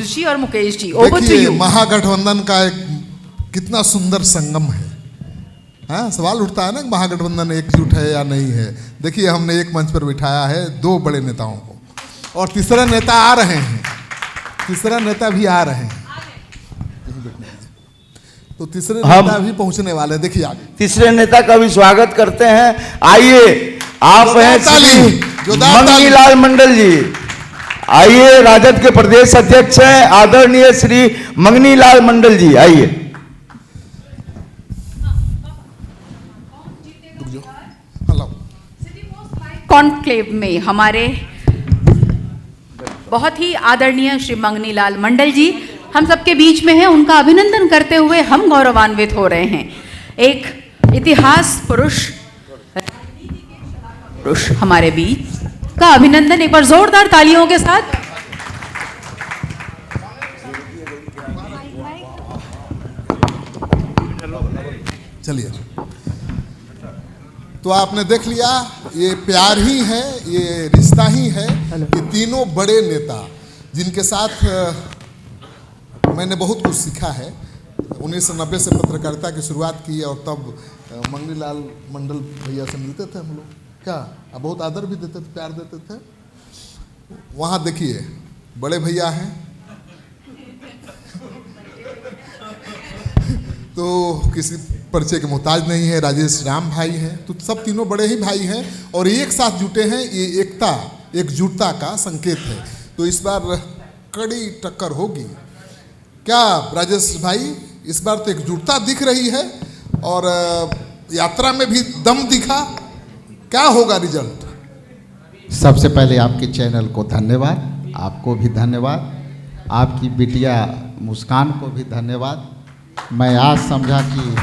पीयूष जी और Mukesh ji, over to देखिए you. महागठबंधन का एक कितना सुंदर संगम है। हाँ, सवाल उठता है ना, महागठबंधन एकजुट है या नहीं है। देखिए हमने एक मंच पर बिठाया है दो बड़े नेताओं को, और तीसरा नेता आ रहे हैं, तीसरा नेता भी आ रहे हैं, तो तीसरे नेता भी पहुंचने वाले हैं। देखिए आगे तीसरे नेता का भी स्वागत करते हैं। आइए, आप हैं श्री मंगनीलाल मंडल जी। आइए, राजद के प्रदेश अध्यक्ष हैं आदरणीय श्री मंगनीलाल मंडल जी, आइए। कॉन्क्लेव में हमारे बहुत ही आदरणीय श्री मंगनीलाल मंडल जी हम सबके बीच में हैं। उनका अभिनंदन करते हुए हम गौरवान्वित हो रहे हैं। एक इतिहास पुरुष हमारे बीच का अभिनंदन एक बार जोरदार तालियों के साथ। चलिए, तो आपने देख लिया, ये प्यार ही है, ये रिश्ता ही है कि तीनों बड़े नेता जिनके साथ मैंने बहुत कुछ सीखा है। 1990 से पत्रकारिता की शुरुआत की और तब मंगनीलाल मंडल भैया से मिलते थे हम लोग, क्या बहुत आदर भी देते थे, प्यार देते थे। वहाँ देखिए बड़े भैया हैं तो किसी परिचय के मोहताज नहीं है, राजेश राम भाई हैं, तो सब तीनों बड़े ही भाई हैं और एक साथ जुटे हैं। ये एकता, एकजुटता का संकेत है। तो इस बार कड़ी टक्कर होगी क्या राजेश भाई? इस बार तो एकजुटता दिख रही है और यात्रा में भी दम दिखा। क्या होगा रिजल्ट? सबसे पहले आपके चैनल को धन्यवाद, आपको भी धन्यवाद, आपकी बिटिया मुस्कान को भी धन्यवाद। मैं आज समझा कि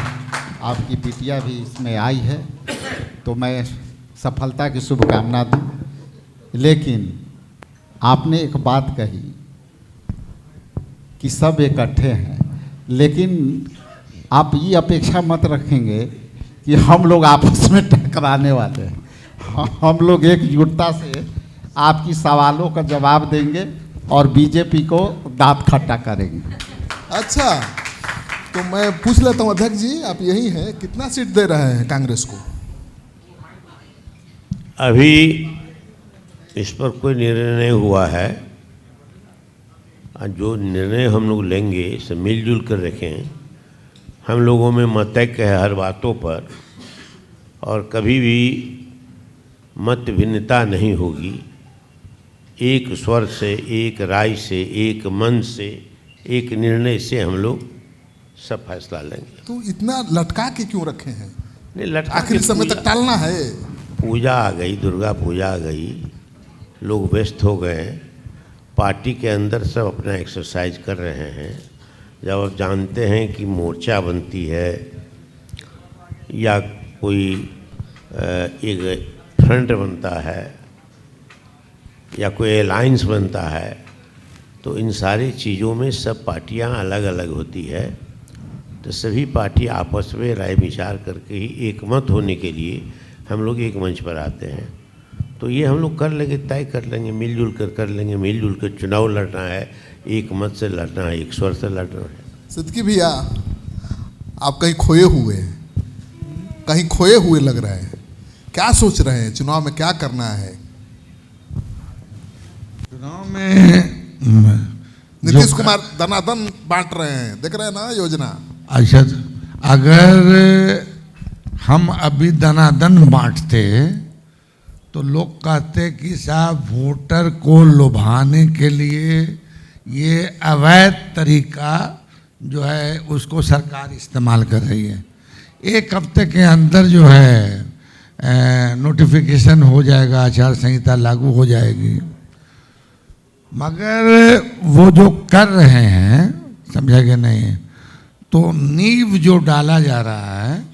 आपकी बिटिया भी इसमें आई है, तो मैं सफलता की शुभकामना दूं। लेकिन आपने एक बात कही कि सब इकट्ठे हैं, लेकिन आप ये अपेक्षा मत रखेंगे कि हम लोग आपस में टकराने वाले हैं। हम लोग एकजुटता से आपकी सवालों का जवाब देंगे और बीजेपी को दांत खट्टा करेंगे। अच्छा, तो मैं पूछ लेता हूँ अध्यक्ष जी, आप यही हैं, कितना सीट दे रहे हैं कांग्रेस को? अभी इस पर कोई निर्णय नहीं हुआ है। जो निर्णय हम लोग लेंगे सब मिलजुल कर रखें। हम लोगों में मतैक्य है हर बातों पर और कभी भी मत भिन्नता नहीं होगी। एक स्वर से, एक राय से, एक मन से, एक निर्णय से हम लोग सब फैसला लेंगे। तो इतना लटका के क्यों रखे हैं? नहीं, लटका आखिर समय तक टालना है। पूजा आ गई, दुर्गा पूजा आ गई, लोग व्यस्त हो गए। पार्टी के अंदर सब अपना एक्सरसाइज कर रहे हैं। जब आप जानते हैं कि मोर्चा बनती है या कोई एक फ्रंट बनता है या कोई अलायंस बनता है, तो इन सारी चीज़ों में सब पार्टियां अलग अलग होती है। तो सभी पार्टी आपस में राय विचार करके ही एकमत होने के लिए हम लोग एक मंच पर आते हैं। तो ये हम लोग कर लेंगे, तय कर लेंगे, मिलजुल कर लेंगे। मिलजुल कर चुनाव लड़ना है, एक मत से लड़ना है, एक स्वर से लड़ना है। सिद्दीकी भैया, आप कहीं खोए हुए हैं, कहीं खोए हुए लग रहे हैं। क्या सोच रहे हैं चुनाव में, क्या करना है? चुनाव में नीतीश कुमार धनाधन बांट रहे हैं, देख रहे हैं ना योजना। अच्छा, अगर हम अभी धनाधन बांटते तो लोग कहते कि साहब वोटर को लुभाने के लिए ये अवैध तरीका जो है उसको सरकार इस्तेमाल कर रही है। एक हफ्ते के अंदर जो है नोटिफिकेशन हो जाएगा, आचार संहिता लागू हो जाएगी। मगर वो जो कर रहे हैं, समझा कि नहीं, तो नींव जो डाला जा रहा है,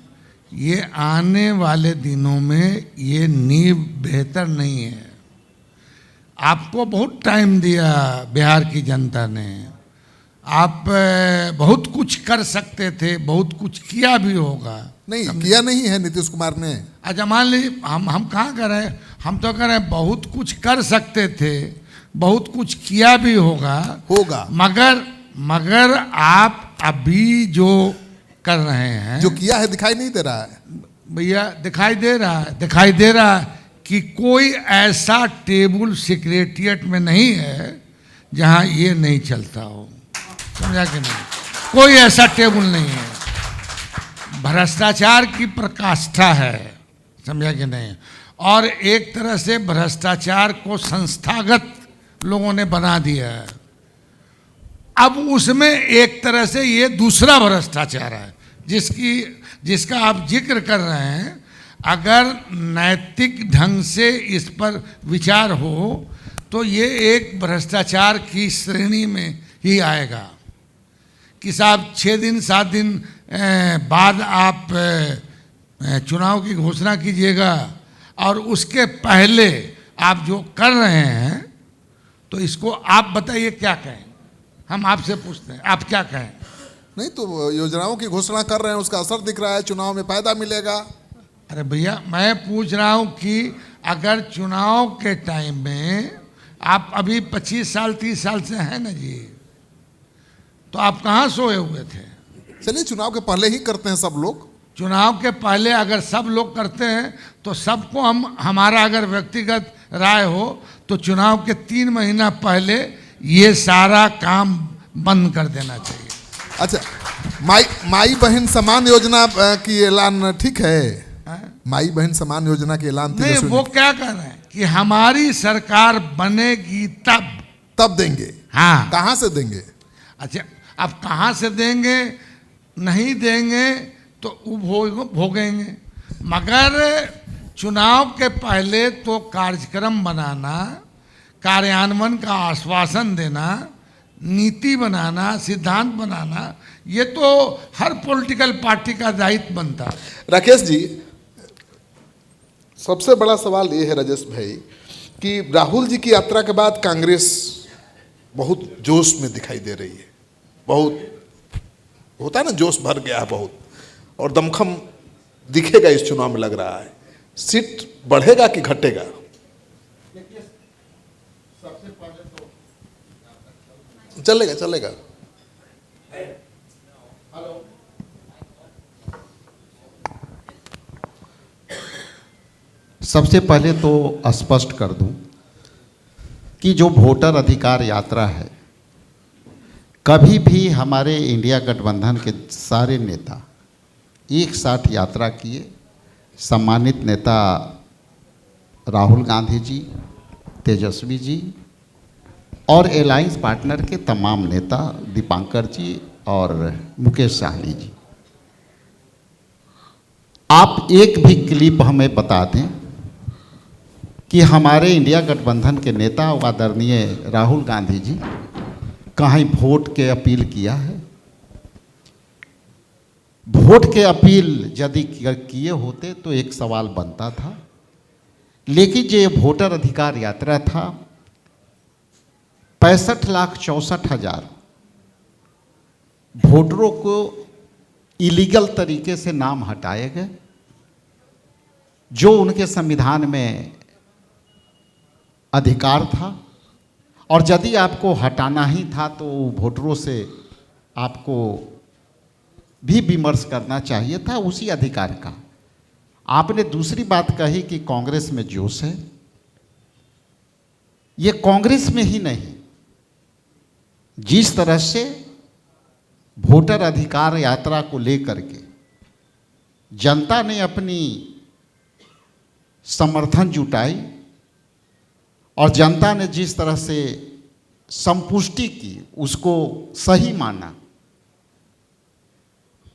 ये आने वाले दिनों में ये नींव बेहतर नहीं है। आपको बहुत टाइम दिया बिहार की जनता ने, आप बहुत कुछ कर सकते थे, बहुत कुछ किया भी होगा। नहीं किया नहीं है नीतीश कुमार ने। अच्छा मान लीजिए हम कहाँ कर रहे हैं, हम तो कह रहे हैं बहुत कुछ कर सकते थे, बहुत कुछ किया भी होगा मगर आप अभी जो कर रहे हैं, जो किया है दिखाई नहीं दे रहा है भैया। दिखाई दे रहा है कि कोई ऐसा टेबल सेक्रेटरिएट में नहीं है जहां ये नहीं चलता हो, समझा कि नहीं? कोई ऐसा टेबल नहीं है। भ्रष्टाचार की प्रकाष्ठा है, समझा कि नहीं? और एक तरह से भ्रष्टाचार को संस्थागत लोगों ने बना दिया है। अब उसमें एक तरह से ये दूसरा भ्रष्टाचार है जिसका आप जिक्र कर रहे हैं। अगर नैतिक ढंग से इस पर विचार हो तो ये एक भ्रष्टाचार की श्रेणी में ही आएगा कि साहब 6 दिन 7 दिन बाद आप चुनाव की घोषणा कीजिएगा और उसके पहले आप जो कर रहे हैं, तो इसको आप बताइए क्या कहें। हम आपसे पूछते हैं, आप क्या कहें? नहीं तो योजनाओं की घोषणा कर रहे हैं, उसका असर दिख रहा है, चुनाव में फायदा मिलेगा। अरे भैया, मैं पूछ रहा हूं कि अगर चुनाव के टाइम में आप अभी 25 साल 30 साल से हैं ना जी, तो आप कहाँ सोए हुए थे? चलिए चुनाव के पहले ही करते हैं सब लोग। चुनाव के पहले अगर सब लोग करते हैं तो सबको हमारा अगर व्यक्तिगत राय हो तो चुनाव के 3 महीना पहले ये सारा काम बंद कर देना चाहिए। अच्छा, माई बहन समान योजना की ऐलान ठीक है? माई बहन समान योजना की ऐलान नहीं, वो क्या कर रहे हैं कि हमारी सरकार बनेगी तब देंगे। हाँ, कहाँ से देंगे? अच्छा, अब कहाँ से देंगे, नहीं देंगे तो भोगेंगे, मगर चुनाव के पहले तो कार्यक्रम बनाना, कार्यान्वयन का आश्वासन देना, नीति बनाना, सिद्धांत बनाना, ये तो हर पॉलिटिकल पार्टी का दायित्व बनता है। राकेश जी, सबसे बड़ा सवाल ये है राजेश भाई कि राहुल जी की यात्रा के बाद कांग्रेस बहुत जोश में दिखाई दे रही है। बहुत होता है ना, जोश भर गया है बहुत, और दमखम दिखेगा इस चुनाव में लग रहा है। सीट बढ़ेगा कि घटेगा? चलेगा। सबसे पहले तो स्पष्ट कर दूं कि जो वोटर अधिकार यात्रा है, कभी भी हमारे इंडिया गठबंधन के सारे नेता एक साथ यात्रा किए। सम्मानित नेता राहुल गांधी जी, तेजस्वी जी और अलायंस पार्टनर के तमाम नेता दीपांकर जी और मुकेश साहनी जी, आप एक भी क्लिप हमें बता दें कि हमारे इंडिया गठबंधन के नेता आदरणीय राहुल गांधी जी कहीं वोट के अपील किया है? वोट के अपील यदि किए होते तो एक सवाल बनता था, लेकिन जो वोटर अधिकार यात्रा था 65,64,000 वोटरों को इलीगल तरीके से नाम हटाए गए, जो उनके संविधान में अधिकार था, और यदि आपको हटाना ही था तो वोटरों से आपको भी विमर्श करना चाहिए था उसी अधिकार का। आपने दूसरी बात कही कि कांग्रेस में जोश है। ये कांग्रेस में ही नहीं, जिस तरह से वोटर अधिकार यात्रा को लेकर के जनता ने अपनी समर्थन जुटाई और जनता ने जिस तरह से संपुष्टि की, उसको सही माना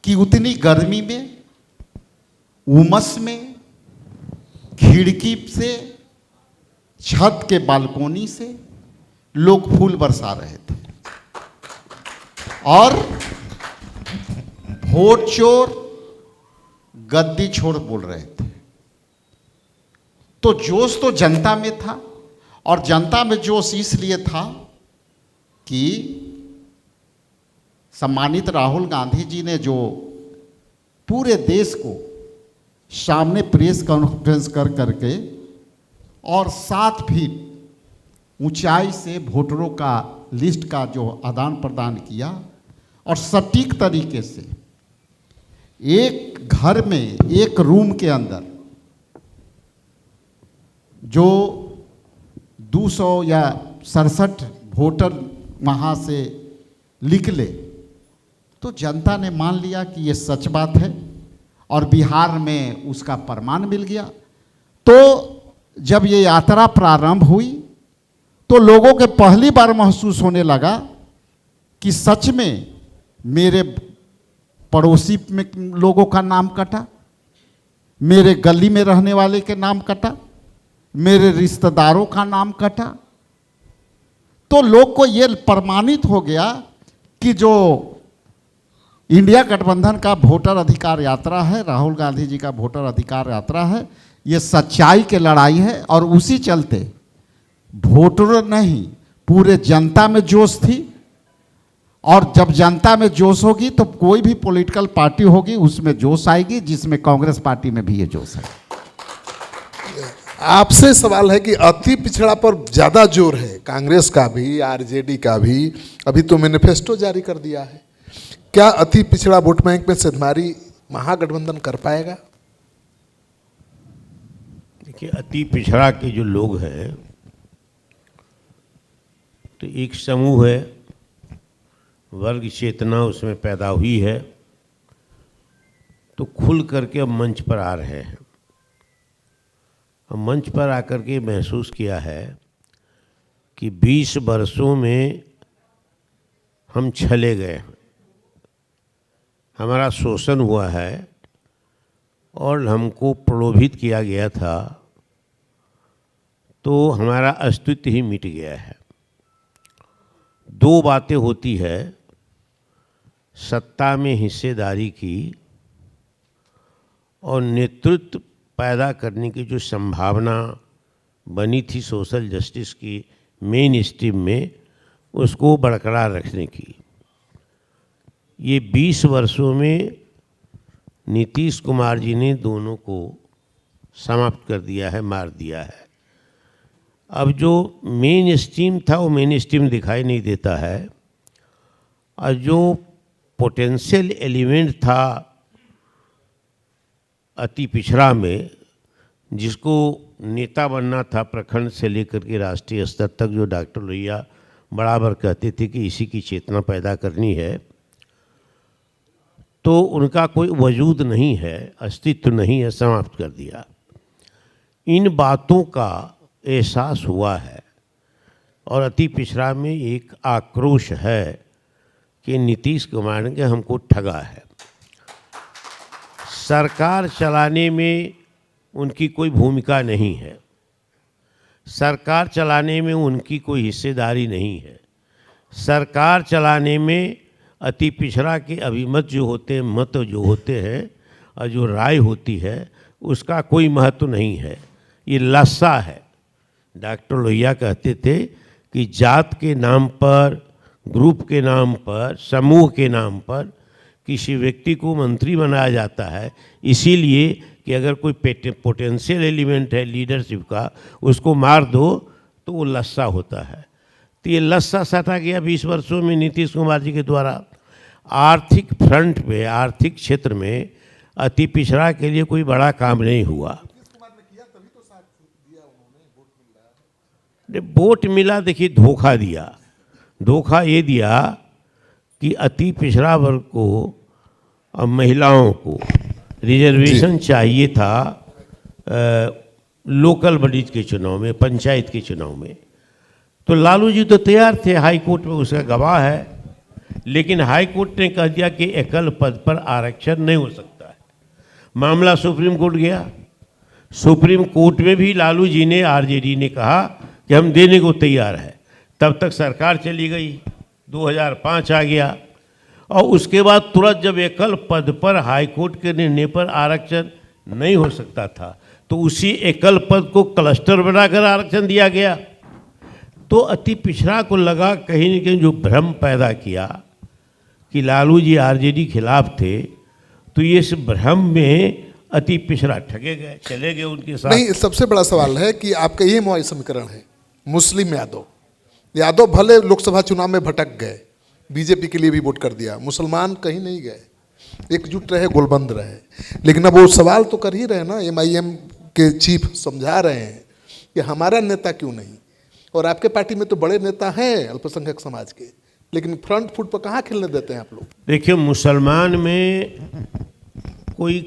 कि उतनी गर्मी में, उमस में, खिड़की से, छत के बालकोनी से लोग फूल बरसा रहे थे और वोट चोर, गद्दी छोड़ बोल रहे थे। तो जोश तो जनता में था, और जनता में जोश इसलिए था कि सम्मानित राहुल गांधी जी ने जो पूरे देश को सामने प्रेस कॉन्फ्रेंस कर करके और 7 फीट ऊंचाई से वोटरों का लिस्ट का जो आदान प्रदान किया और सटीक तरीके से एक घर में एक रूम के अंदर जो 200 या 67 वोटर वहाँ से निकले तो जनता ने मान लिया कि ये सच बात है और बिहार में उसका प्रमाण मिल गया। तो जब ये यात्रा प्रारंभ हुई तो लोगों के पहली बार महसूस होने लगा कि सच में मेरे पड़ोसी में लोगों का नाम कटा, मेरे गली में रहने वाले के नाम कटा, मेरे रिश्तेदारों का नाम कटा। तो लोग को ये प्रमाणित हो गया कि जो इंडिया गठबंधन का वोटर अधिकार यात्रा है, राहुल गांधी जी का वोटर अधिकार यात्रा है, ये सच्चाई की लड़ाई है। और उसी चलते वोटर नहीं पूरे जनता में जोश थी, और जब जनता में जोश होगी तो कोई भी पॉलिटिकल पार्टी होगी उसमें जोश आएगी, जिसमें कांग्रेस पार्टी में भी ये जोश है। आपसे सवाल है कि अति पिछड़ा पर ज़्यादा जोर है, कांग्रेस का भी, आरजेडी का भी। अभी तो मैनिफेस्टो जारी कर दिया है। क्या अति पिछड़ा वोट बैंक में सिद्धमारी महागठबंधन कर पाएगा? देखिए, अति पिछड़ा के जो लोग हैं तो एक समूह है, वर्ग चेतना उसमें पैदा हुई है, तो खुल करके अब मंच पर आ रहे हैं। अब मंच पर आकर के महसूस किया है कि 20 वर्षों में हम छले गए हैं, हमारा शोषण हुआ है और हमको प्रलोभित किया गया था, तो हमारा अस्तित्व ही मिट गया है। दो बातें होती है, सत्ता में हिस्सेदारी की और नेतृत्व पैदा करने की जो संभावना बनी थी सोशल जस्टिस की मेन स्ट्रीम में, उसको बरकरार रखने की। ये 20 वर्षों में नीतीश कुमार जी ने दोनों को समाप्त कर दिया है, मार दिया है। अब जो मेन स्ट्रीम था वो मेन स्ट्रीम दिखाई नहीं देता है, और जो पोटेंशियल एलिमेंट था अति पिछड़ा में, जिसको नेता बनना था प्रखंड से लेकर के राष्ट्रीय स्तर तक, जो डॉक्टर लोहिया बराबर कहते थे कि इसी की चेतना पैदा करनी है, तो उनका कोई वजूद नहीं है, अस्तित्व नहीं है, समाप्त कर दिया। इन बातों का एहसास हुआ है और अति पिछड़ा में एक आक्रोश है कि नीतीश कुमार ने हमको ठगा है। सरकार चलाने में उनकी कोई भूमिका नहीं है, सरकार चलाने में उनकी कोई हिस्सेदारी नहीं है, सरकार चलाने में अति पिछड़ा के अभिमत जो होते हैं, मत जो होते हैं और जो राय होती है, उसका कोई महत्व नहीं है। ये लस्सा है। डॉक्टर लोहिया कहते थे कि जात के नाम पर, ग्रुप के नाम पर, समूह के नाम पर किसी व्यक्ति को मंत्री बनाया जाता है, इसीलिए कि अगर कोई पोटेंशियल एलिमेंट है लीडरशिप का, उसको मार दो तो वो लस्सा होता है। तो ये लस्सा सटा गया 20 वर्षों में नीतीश कुमार जी के द्वारा। आर्थिक फ्रंट पे, आर्थिक क्षेत्र में अति पिछड़ा के लिए कोई बड़ा काम नहीं हुआ। वोट मिला, देखिए धोखा दिया। धोखा ये दिया कि अति पिछड़ा वर्ग को और महिलाओं को रिजर्वेशन चाहिए था लोकल बॉडीज के चुनाव में, पंचायत के चुनाव में। तो लालू जी तो तैयार थे, हाई कोर्ट में उसका गवाह है, लेकिन हाई कोर्ट ने कह दिया कि एकल पद पर आरक्षण नहीं हो सकता है। मामला सुप्रीम कोर्ट गया। सुप्रीम कोर्ट में भी लालू जी ने, आरजेडी ने कहा कि हम देने को तैयार है। तब तक सरकार चली गई, 2005 आ गया, और उसके बाद तुरंत जब एकल पद पर हाई कोर्ट के निर्णय पर आरक्षण नहीं हो सकता था, तो उसी एकल पद को क्लस्टर बनाकर आरक्षण दिया गया। तो अति पिछड़ा को लगा कहीं न कहीं जो भ्रम पैदा किया कि लालू जी आरजेडी खिलाफ थे, तो ये इस भ्रम में अति पिछड़ा ठगे गए, चले गए उनके साथ। नहीं, सबसे बड़ा सवाल है कि आपका ये मुआई समीकरण है मुस्लिम यादव भले लोकसभा चुनाव में भटक गए, बीजेपी के लिए भी वोट कर दिया, मुसलमान कहीं नहीं गए, एकजुट रहे, गोलबंद रहे। लेकिन अब वो सवाल तो कर ही रहे ना, MIM के चीफ समझा रहे हैं कि हमारा नेता क्यों नहीं। और आपके पार्टी में तो बड़े नेता हैं अल्पसंख्यक समाज के, लेकिन फ्रंट फुट पर कहाँ खेलने देते हैं आप लोग? देखिए, मुसलमान में कोई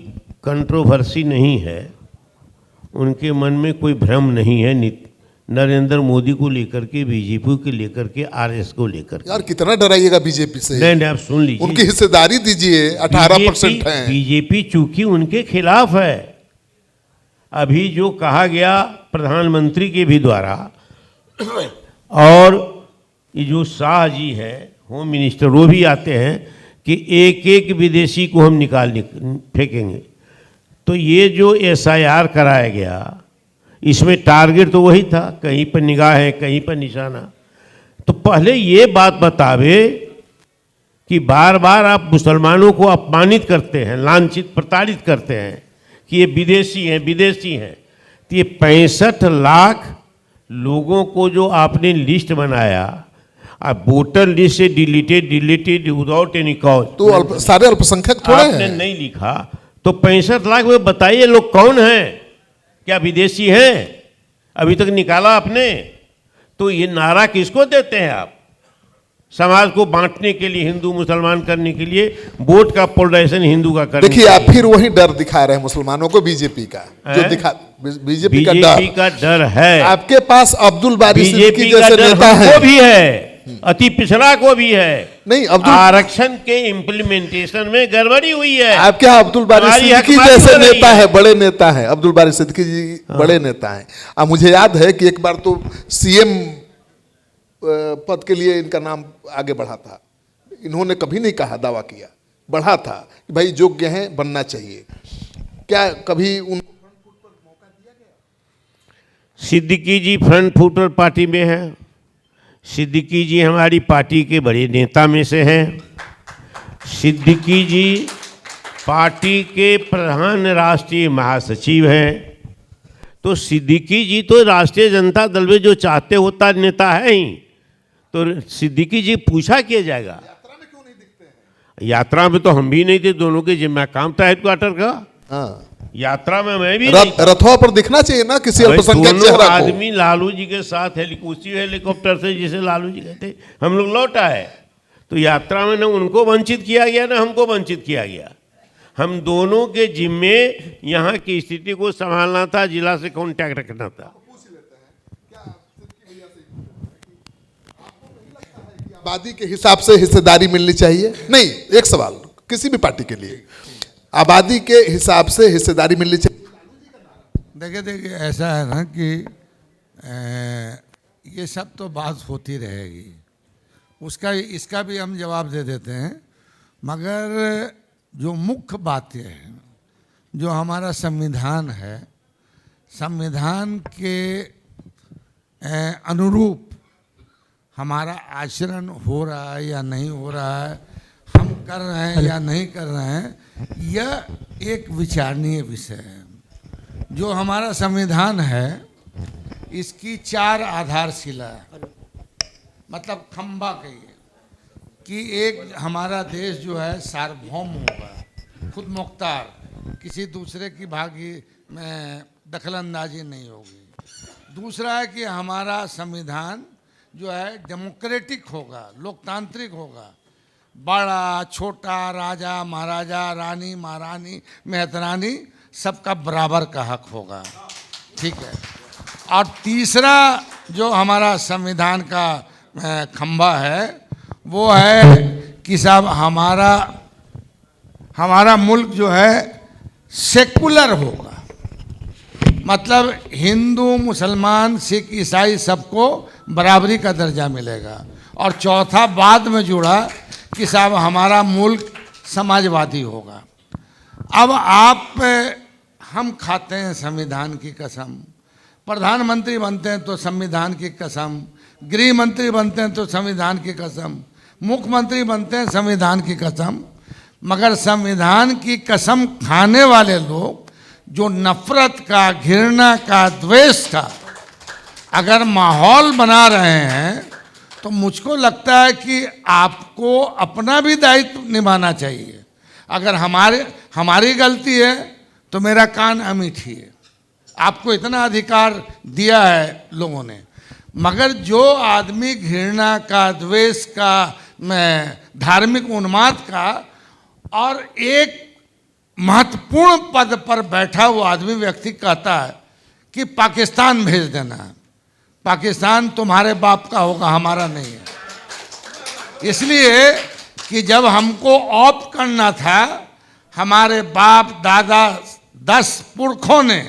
कंट्रोवर्सी नहीं है, उनके मन में कोई भ्रम नहीं है नरेंद्र मोदी को लेकर के, बीजेपी को लेकर के, RS को लेकर के। यार कितना डराइएगा बीजेपी से? नहीं, आप सुन लीजिए, उनकी हिस्सेदारी दीजिए, 18% है। बीजेपी चूंकि उनके खिलाफ है। अभी जो कहा गया प्रधानमंत्री के भी द्वारा, और ये जो शाह जी है होम मिनिस्टर, वो भी आते हैं कि एक एक विदेशी को हम फेंकेंगे। तो ये जो SIR कराया गया, इसमें टारगेट तो वही था, कहीं पर निगाह है, कहीं पर निशाना। तो पहले ये बात बतावे कि बार बार आप मुसलमानों को अपमानित करते हैं, लांछित प्रताड़ित करते हैं कि ये विदेशी हैं, विदेशी हैं। तो ये 65 लाख लोगों को जो आपने लिस्ट बनाया, आप वोटर लिस्ट से डिलीटेड विदाउट एनी कॉज, तो सारे अल्पसंख्यक थोड़े आपने हैं। नहीं लिखा। तो 65 लाख में बताइए लोग कौन हैं, क्या विदेशी हैं? अभी तक निकाला आपने? तो ये नारा किसको देते हैं आप? समाज को बांटने के लिए, हिंदू मुसलमान करने के लिए, वोट का पोलराइजेशन हिंदू का करने। देखिए, आप फिर वही डर दिखा रहे हैं मुसलमानों को, बीजेपी का जो दिखा, बीजेपी का डर है। आपके पास अब्दुल बारी सिद्दीकी का जैसे डर नेता है, हमको भी है, अति पिछड़ा को भी है। नहीं, आरक्षण के इम्प्लीमेंटेशन में गड़बड़ी हुई है। आपके यहाँ अब्दुल बारी सिद्दीकी जैसे नेता है, बड़े नेता है, अब्दुल बारी सिद्दीकी जी बड़े नेता हैं। अब मुझे याद है कि एक बार तो CM पद के लिए इनका नाम आगे बढ़ा था, इन्होंने कभी नहीं कहा, दावा किया, बढ़ा था कि भाई योग्य हैं, बनना चाहिए। क्या कभी उन सिद्दीकी जी फ्रंट फुटर पार्टी में हैं। सिद्दीकी जी हमारी पार्टी के बड़े नेता में से हैं। सिद्दीकी जी पार्टी के प्रधान राष्ट्रीय महासचिव हैं। तो सिद्दीकी जी तो राष्ट्रीय जनता दल में जो चाहते होता नेता है ही। तो सिद्दीकी जी पूछा किया जाएगा, यात्रा में क्यों नहीं दिखते हैं? यात्रा में तो हम भी नहीं थे, दोनों के जिम्मा काम था हेडक्वार्टर का। हाँ, यात्रा में मैं भी रथों पर दिखना चाहिए ना किसी अल्पसंख्यक चेहरा को। आदमी लालू जी के साथ उसी हेलीकॉप्टर से जिसे लालू जी गए थे, हम लोग लौट आए। तो यात्रा में न उनको वंचित किया गया, न हमको वंचित किया गया। हम दोनों के जिम्मे यहाँ की स्थिति को संभालना था, जिला से कांटेक्ट रखना था। आबादी के हिसाब से हिस्सेदारी मिलनी चाहिए? नहीं, एक सवाल किसी भी पार्टी के लिए, आबादी के हिसाब से हिस्सेदारी मिलनी चाहिए? देखिए ऐसा है ना कि ये सब तो बात होती रहेगी, इसका भी हम जवाब दे देते हैं। मगर जो मुख्य बात यह है, जो हमारा संविधान है, संविधान के अनुरूप हमारा आचरण हो रहा है या नहीं हो रहा है, हम कर रहे हैं या नहीं कर रहे हैं, यह एक विचारणीय विषय है। जो हमारा संविधान है, इसकी 4 आधारशिला है, मतलब खंबा कहिए कि एक हमारा देश जो है सार्वभौम होगा, खुद मुख्तार, किसी दूसरे की भागी में दखलंदाजी नहीं होगी। दूसरा है कि हमारा संविधान जो है डेमोक्रेटिक होगा, लोकतांत्रिक होगा, बड़ा छोटा, राजा महाराजा, रानी महारानी, मेहतरानी, सबका बराबर का हक होगा, ठीक है। और तीसरा जो हमारा संविधान का खंबा है, वो है कि साहब हमारा मुल्क जो है सेकुलर होगा, मतलब हिंदू मुसलमान सिख ईसाई सबको बराबरी का दर्जा मिलेगा। और चौथा बाद में जुड़ा कि साहब हमारा मुल्क समाजवादी होगा। अब हम खाते हैं संविधान की कसम, प्रधानमंत्री बनते हैं तो संविधान की कसम, गृह मंत्री बनते हैं तो संविधान की कसम, मुख्यमंत्री बनते हैं संविधान की कसम। मगर संविधान की कसम खाने वाले लोग जो नफरत का, घृणा का, द्वेष का अगर माहौल बना रहे हैं तो मुझको लगता है कि आपको अपना भी दायित्व निभाना चाहिए। अगर हमारी गलती है तो मेरा कान अमीठी है, आपको इतना अधिकार दिया है लोगों ने। मगर जो आदमी घृणा का, द्वेष का, धार्मिक उन्माद का और एक महत्वपूर्ण पद पर बैठा हुआ आदमी व्यक्ति कहता है कि पाकिस्तान भेज देना है, पाकिस्तान तुम्हारे बाप का होगा, हमारा नहीं है। इसलिए कि जब हमको ऑप करना था, हमारे बाप दादा 10 पुरखों ने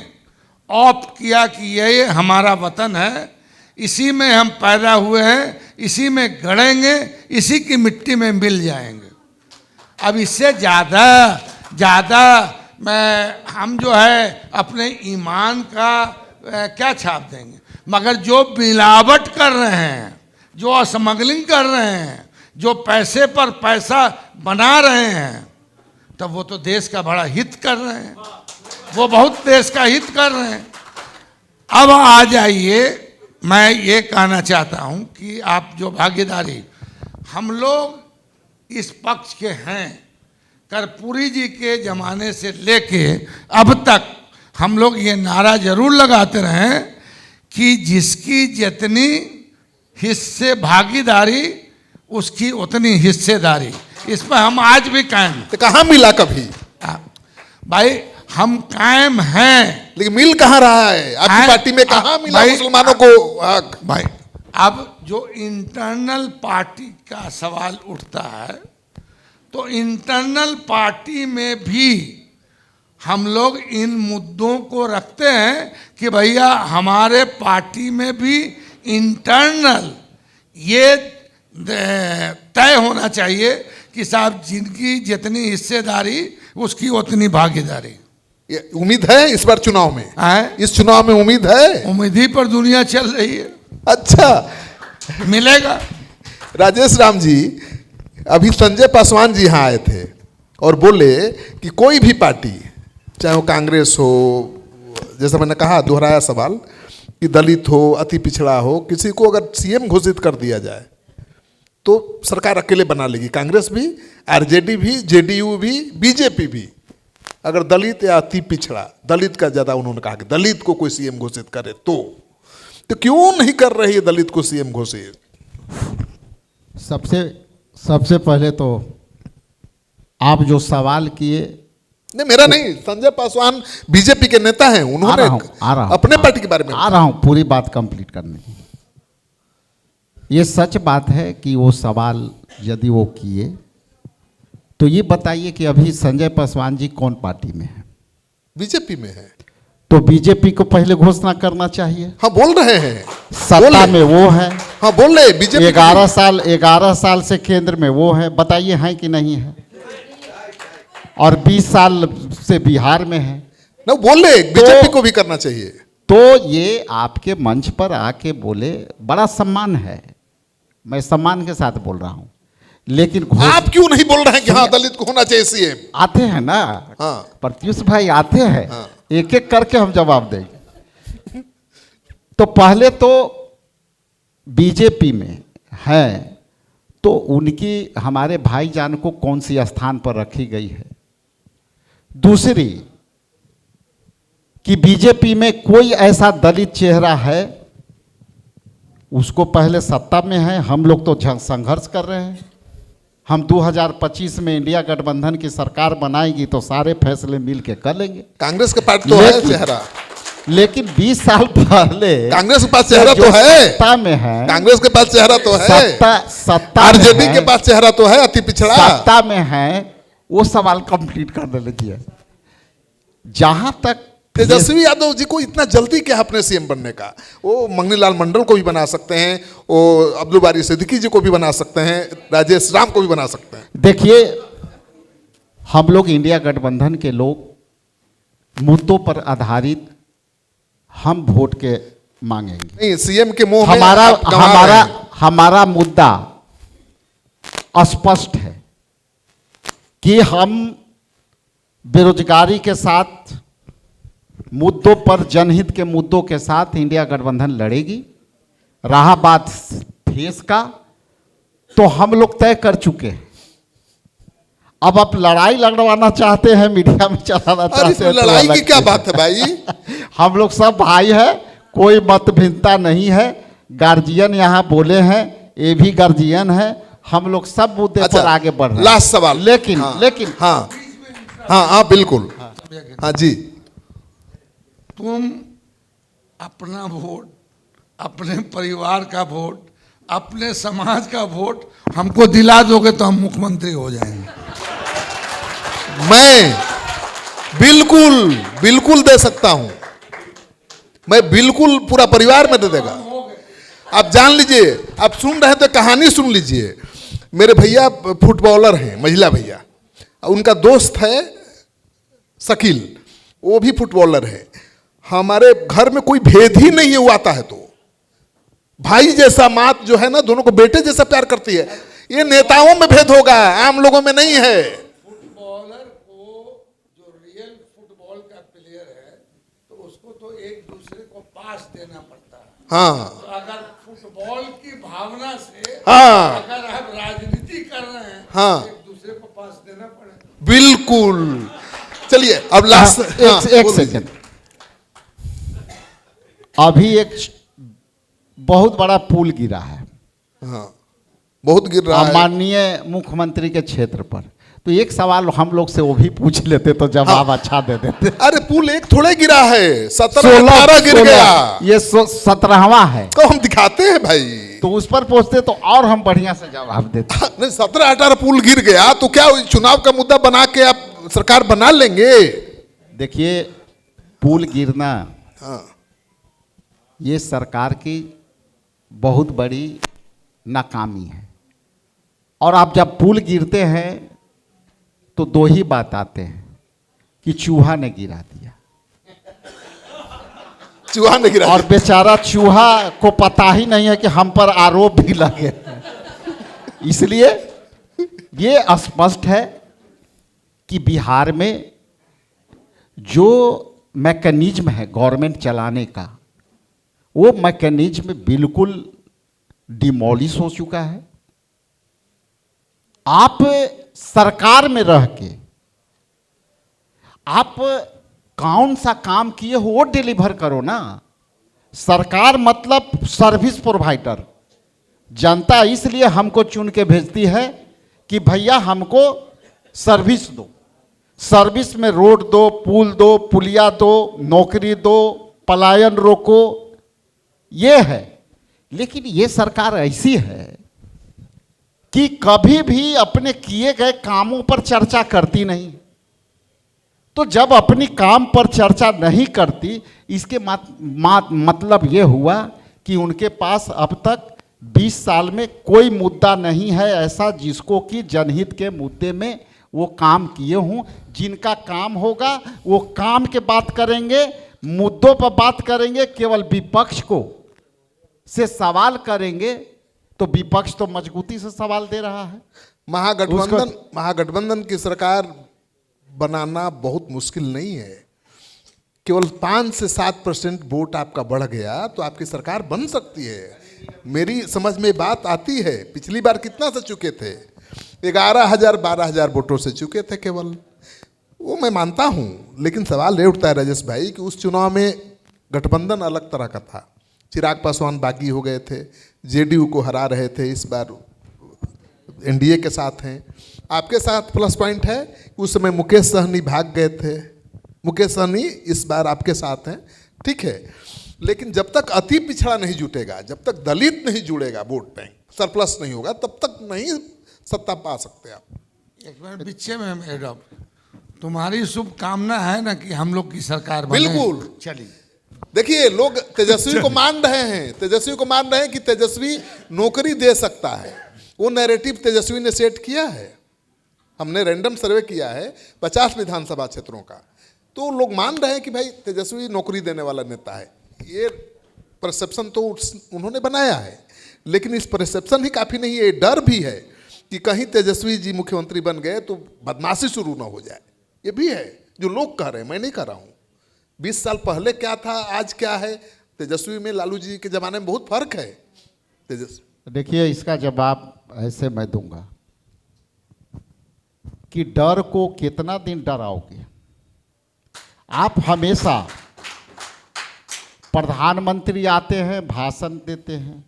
ऑप किया कि ये हमारा वतन है, इसी में हम पैदा हुए हैं, इसी में गड़ेंगे, इसी की मिट्टी में मिल जाएंगे। अब इससे ज़्यादा हम जो है अपने ईमान का क्या छाप देंगे। मगर जो मिलावट कर रहे हैं, जो स्मगलिंग कर रहे हैं, जो पैसे पर पैसा बना रहे हैं, तब वो तो देश का बड़ा हित कर रहे हैं, वो बहुत देश का हित कर रहे हैं। अब आ जाइए, मैं ये कहना चाहता हूँ कि आप जो भागीदारी हम लोग इस पक्ष के हैं, कर्पूरी जी के ज़माने से लेके अब तक हम लोग ये नारा जरूर लगाते रहे कि जिसकी जितनी हिस्से भागीदारी उसकी उतनी हिस्सेदारी। इस पर हम आज भी कायम। तो कहाँ मिला कभी? भाई हम कायम हैं, लेकिन मिल कहाँ रहा है? आपकी पार्टी में कहाँ मिला मुसलमानों को हक? भाई अब जो इंटरनल पार्टी का सवाल उठता है, तो इंटरनल पार्टी में भी हम लोग इन मुद्दों को रखते हैं कि भैया हमारे पार्टी में भी इंटरनल ये तय होना चाहिए कि साहब जिनकी जितनी हिस्सेदारी उसकी उतनी भागीदारी। ये उम्मीद है इस बार चुनाव में? इस चुनाव में उम्मीद है? उम्मीद ही पर दुनिया चल रही है। अच्छा, मिलेगा। राजेश राम जी, अभी संजय पासवान जी यहाँ आए थे और बोले कि कोई भी पार्टी, चाहे वो कांग्रेस हो, जैसा मैंने कहा दोहराया सवाल, कि दलित हो, अति पिछड़ा हो, किसी को अगर सीएम घोषित कर दिया जाए तो सरकार अकेले बना लेगी। कांग्रेस भी, आरजेडी भी, जेडीयू भी, बीजेपी भी। अगर दलित या अति पिछड़ा, दलित का ज़्यादा उन्होंने कहा कि दलित को कोई सीएम घोषित करे तो क्यों नहीं कर रही है दलित को सीएम घोषित? सबसे पहले तो आप जो सवाल किए, नहीं मेरा नहीं, संजय पासवान बीजेपी के नेता हैं, उन्होंने अपने पार्टी के बारे में आ रहा हूं पूरी बात कंप्लीट करने। ये सच बात है कि वो सवाल यदि वो किए तो ये बताइए कि अभी संजय पासवान जी कौन पार्टी में है? बीजेपी में है। तो बीजेपी को पहले घोषणा करना चाहिए। हाँ बोल रहे हैं, सत्ता में वो है। हाँ बोल रहे बीजेपी 11 साल से केंद्र में वो है, बताइए है कि नहीं है? और 20 साल से बिहार में है ना, बोल रहे बीजेपी को भी करना चाहिए। तो ये आपके मंच पर आके बोले, बड़ा सम्मान है, मैं सम्मान के साथ बोल रहा हूँ। लेकिन आप क्यों नहीं बोल रहे हैं कि हाँ दलित को होना चाहिए सीएम? आते हैं ना, हाँ प्रत्युष भाई आते हैं, हाँ। एक एक करके हम जवाब देंगे। तो पहले तो बीजेपी में है तो उनकी, हमारे भाईजान को कौन सी स्थान पर रखी गई है। दूसरी कि बीजेपी में कोई ऐसा दलित चेहरा है, उसको पहले सत्ता में है। हम लोग तो संघर्ष कर रहे हैं। हम 2025 में इंडिया गठबंधन की सरकार बनाएगी तो सारे फैसले मिल के कर लेंगे। कांग्रेस के पास तो है चेहरा, लेकिन 20 साल पहले कांग्रेस के पास चेहरा तो है, सत्ता में है, कांग्रेस के पास चेहरा तो है, सत्ता आरजेडी के पास चेहरा तो है, अति पिछड़ा सत्ता में है। वो सवाल कंप्लीट कर लीजिए। जहां तक तेजस्वी यादव जी को इतना जल्दी क्या अपने सीएम बनने का? वो मंगनी लाल मंडल को भी बना सकते हैं, वो अब्दुल बारी सिद्दीकी जी को भी बना सकते हैं, राजेश राम को भी बना सकते हैं। देखिए, हम लोग इंडिया गठबंधन के लोग मुद्दों पर आधारित हम वोट के मांगेंगे। नहीं, सीएम के मुंह में हमारा मुद्दा स्पष्ट है कि हम बेरोजगारी के साथ मुद्दों पर, जनहित के मुद्दों के साथ इंडिया गठबंधन लड़ेगी। रहा बात फेस का, तो हम लोग तय कर चुके हैं। अब आप लड़ाई लड़वाना चाहते हैं, मीडिया में चलाना अरे चाहते तो हैं, लड़ाई अलग की क्या चीज़ बात है भाई? हम लोग सब भाई है, कोई मत भिन्नता नहीं है। गार्जियन यहाँ बोले हैं, ये भी गार्जियन है, हम लोग सब मुद्दे पर आगे बढ़ रहे हैं। लास्ट सवाल। लेकिन हाँ, लेकिन हाँ हाँ हाँ बिल्कुल, हाँ जी। तुम अपना वोट, अपने परिवार का वोट, अपने समाज का वोट हमको दिला दोगे तो हम मुख्यमंत्री हो जाएंगे। मैं बिल्कुल बिल्कुल दे सकता हूं, मैं बिल्कुल, पूरा परिवार में दे देगा। आप जान लीजिए, आप सुन रहे हैं तो कहानी सुन लीजिए। मेरे भैया फुटबॉलर हैं, महिला भैया, उनका दोस्त है शकील, वो भी फुटबॉलर है। हमारे घर में कोई भेद ही नहीं है, वो आता है तो भाई जैसा, मात जो है ना दोनों को बेटे जैसा प्यार करती है। ये नेताओं में भेद होगा, आम लोगों में नहीं है। फुटबॉलर को, जो रियल फुटबॉल का प्लेयर है, तो उसको तो एक दूसरे को पास देना पड़ता है। हाँ तो अगर फुटबॉल की भावना से हाँ अगर आप राजनीति कर रहे हैं, हाँ। तो एक दूसरे को पास देना पड़ेगा। बिल्कुल। चलिए अब लास्ट एक सेकंड। अभी एक बहुत बड़ा पुल गिरा है, हाँ बहुत गिर रहा है। माननीय मुख्यमंत्री के क्षेत्र पर, तो एक सवाल हम लोग से वो भी पूछ लेते तो जवाब अच्छा दे देते। अरे पुल एक थोड़े गिरा है, 17-18 गिर गया। ये 17वां है, तो हम दिखाते हैं भाई। तो उस पर पूछते तो और हम बढ़िया से जवाब देते। नहीं, 17-18 पुल गिर गया तो क्या चुनाव का मुद्दा बना के आप सरकार बना लेंगे? देखिए, पुल गिरना हाँ ये सरकार की बहुत बड़ी नाकामी है। और आप जब पुल गिरते हैं तो दो ही बात आते हैं कि चूहा ने गिरा दिया, चूहा ने गिरा और बेचारा चूहा को पता ही नहीं है कि हम पर आरोप भी लगे। इसलिए ये स्पष्ट है कि बिहार में जो मैकेनिज्म है गवर्नमेंट चलाने का, वो मैकेनिज्म बिल्कुल डिमोलिश हो चुका है। आप सरकार में रह के आप कौन सा काम किए हो वो डिलीवर करो ना। सरकार मतलब सर्विस प्रोवाइडर। जनता इसलिए हमको चुन के भेजती है कि भैया हमको सर्विस दो, सर्विस में रोड दो, पुल दो, पुलिया दो, नौकरी दो, पलायन रोको, ये है। लेकिन ये सरकार ऐसी है कि कभी भी अपने किए गए कामों पर चर्चा करती नहीं। तो जब अपनी काम पर चर्चा नहीं करती, इसके मतलब ये हुआ कि उनके पास अब तक 20 साल में कोई मुद्दा नहीं है ऐसा जिसको कि जनहित के मुद्दे में वो काम किए हों। जिनका काम होगा वो काम के बात करेंगे, मुद्दों पर बात करेंगे। केवल विपक्ष को से सवाल करेंगे तो विपक्ष तो मजबूती से सवाल दे रहा है। महागठबंधन की सरकार बनाना बहुत मुश्किल नहीं है। केवल 5 से 7% वोट आपका बढ़ गया तो आपकी सरकार बन सकती है। मेरी समझ में बात आती है, पिछली बार कितना से चुके थे? 11,000-12,000 वोटों से चुके थे केवल। वो मैं मानता हूँ, लेकिन सवाल ये उठता है राजेश भाई कि उस चुनाव में गठबंधन अलग तरह का था। चिराग पासवान बागी हो गए थे, जेडीयू को हरा रहे थे, इस बार एनडीए के साथ हैं। आपके साथ प्लस पॉइंट है कि उस समय मुकेश सहनी भाग गए थे, मुकेश सहनी इस बार आपके साथ हैं, ठीक है। लेकिन जब तक अति पिछड़ा नहीं जुटेगा, जब तक दलित नहीं जुड़ेगा वोट बैंक, सरप्लस नहीं होगा, तब तक नहीं सत्ता पा सकते आप। एक बार पीछे में मैडम, तुम्हारी शुभकामना है ना कि हम लोग की सरकार बने? बिल्कुल। चलिए, देखिए, लोग तेजस्वी को मान रहे हैं, तेजस्वी को मान रहे हैं कि तेजस्वी नौकरी दे सकता है। वो नैरेटिव तेजस्वी ने सेट किया है। हमने रैंडम सर्वे किया है 50 विधानसभा क्षेत्रों का, तो लोग मान रहे हैं कि भाई तेजस्वी नौकरी देने वाला नेता है। ये परसेप्शन तो उन्होंने बनाया है, लेकिन इस परसेप्शन ही काफ़ी नहीं है। डर भी है कि कहीं तेजस्वी जी मुख्यमंत्री बन गए तो बदमाशी शुरू ना हो जाए। ये भी है जो लोग कह रहे हैं, मैं नहीं कह रहा हूँ। 20 साल पहले क्या था, आज क्या है, तेजस्वी में लालू जी के ज़माने में बहुत फर्क है। तेजस्वी। देखिए, इसका जवाब ऐसे मैं दूंगा कि डर को कितना दिन डराओगे आप। हमेशा प्रधानमंत्री आते हैं, भाषण देते हैं,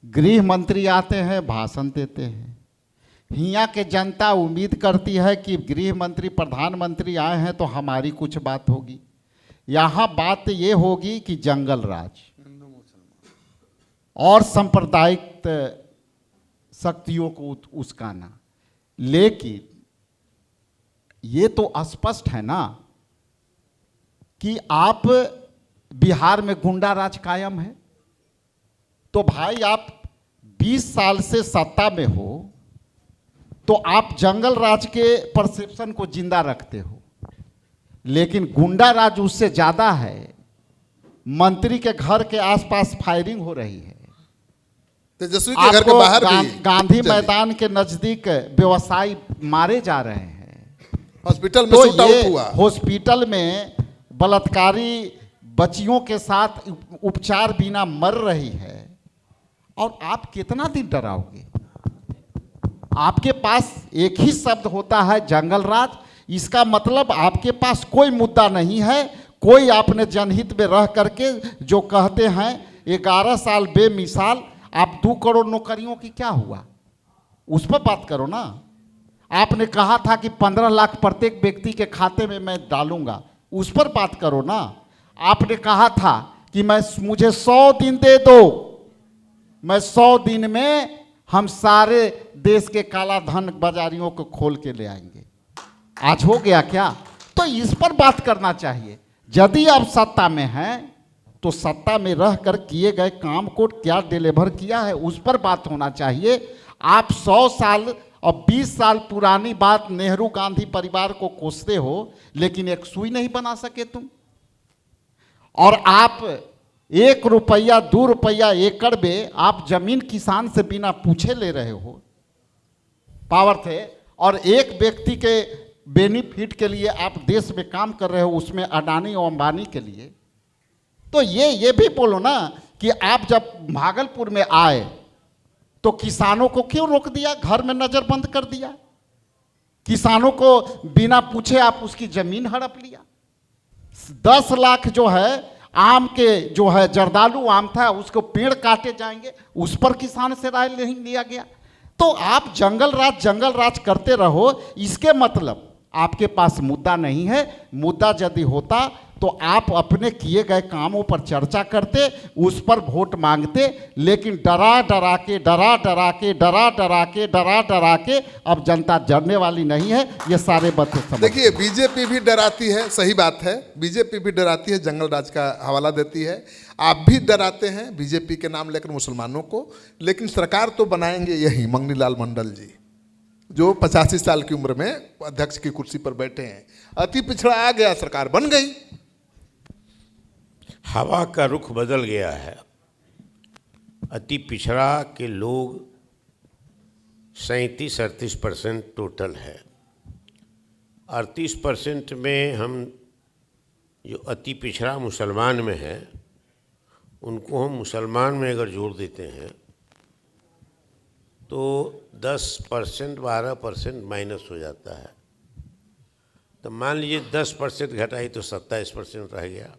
गृह मंत्री आते हैं, भाषण देते हैं। हियाँ के जनता उम्मीद करती है कि गृह मंत्री, प्रधानमंत्री आए हैं तो हमारी कुछ बात होगी। यहाँ बात ये होगी कि जंगल राज और सांप्रदायिक शक्तियों को उस्काना। लेकिन ये तो स्पष्ट है ना कि आप बिहार में गुंडा राज कायम है, तो भाई आप 20 साल से सत्ता में हो तो आप जंगल राज के परसेप्शन को जिंदा रखते हो, लेकिन गुंडा राज उससे ज़्यादा है। मंत्री के घर के आसपास फायरिंग हो रही है, तेजस्वी के घर के बाहर भी गांधी मैदान के नजदीक व्यवसायी मारे जा रहे हैं, हॉस्पिटल में तो शूट आउट ये हुआ, हॉस्पिटल में बलात्कारी बच्चियों के साथ उपचार बिना मर रही है, और आप कितना दिन डराओगे। आपके पास एक ही शब्द होता है, जंगल राज। इसका मतलब आपके पास कोई मुद्दा नहीं है, कोई आपने जनहित में रह करके जो कहते हैं 11 साल बेमिसाल। आप 2 करोड़ नौकरियों की क्या हुआ, उस पर बात करो ना। आपने कहा था कि 15 लाख प्रत्येक व्यक्ति के खाते में मैं डालूंगा, उस पर बात करो ना। आपने कहा था कि मुझे 100 दिन दे दो, मैं 100 दिन में हम सारे देश के काला धन बाजारियों को खोल के ले आएंगे। आज हो गया क्या? तो इस पर बात करना चाहिए। यदि आप सत्ता में हैं तो सत्ता में रह कर किए गए काम को क्या डिलीवर किया है, उस पर बात होना चाहिए। आप 100 साल और 20 साल पुरानी बात नेहरू गांधी परिवार को कोसते हो, लेकिन एक सुई नहीं बना सके तुम। और आप 1 रुपया 2 रुपया एकड़ में आप जमीन किसान से बिना पूछे ले रहे हो पावर थे, और एक व्यक्ति के बेनिफिट के लिए आप देश में काम कर रहे हो, उसमें अडानी और अंबानी के लिए। तो ये भी बोलो ना कि आप जब भागलपुर में आए तो किसानों को क्यों रोक दिया, घर में नजर बंद कर दिया। किसानों को बिना पूछे आप उसकी जमीन हड़प लिया। 10 लाख जो है आम के जो है जर्दालू आम था, उसको पेड़ काटे जाएंगे, उस पर किसान से राय नहीं लिया गया। तो आप जंगल राज करते रहो। इसके मतलब आपके पास मुद्दा नहीं है। मुद्दा यदि होता तो आप अपने किए गए कामों पर चर्चा करते, उस पर वोट मांगते। लेकिन डरा डरा के अब जनता डरने वाली नहीं है। ये सारे बातें समझ। देखिए, बीजेपी भी डराती है, सही बात है, बीजेपी भी डराती है, जंगल राज का हवाला देती है। आप भी डराते हैं बीजेपी के नाम लेकर मुसलमानों को, लेकिन सरकार तो बनाएंगे यही मंगनी लाल मंडल जी, जो 85 साल की उम्र में अध्यक्ष की कुर्सी पर बैठे हैं। अति पिछड़ा आ गया, सरकार बन गई। हवा का रुख बदल गया है। अति पिछड़ा के लोग 37-38% टोटल है। 38% में हम जो अति पिछड़ा मुसलमान में है, उनको हम मुसलमान में अगर जोड़ देते हैं तो 10% 12% माइनस हो जाता है। तो मान लीजिए 10% घटाई तो 27% रह गया।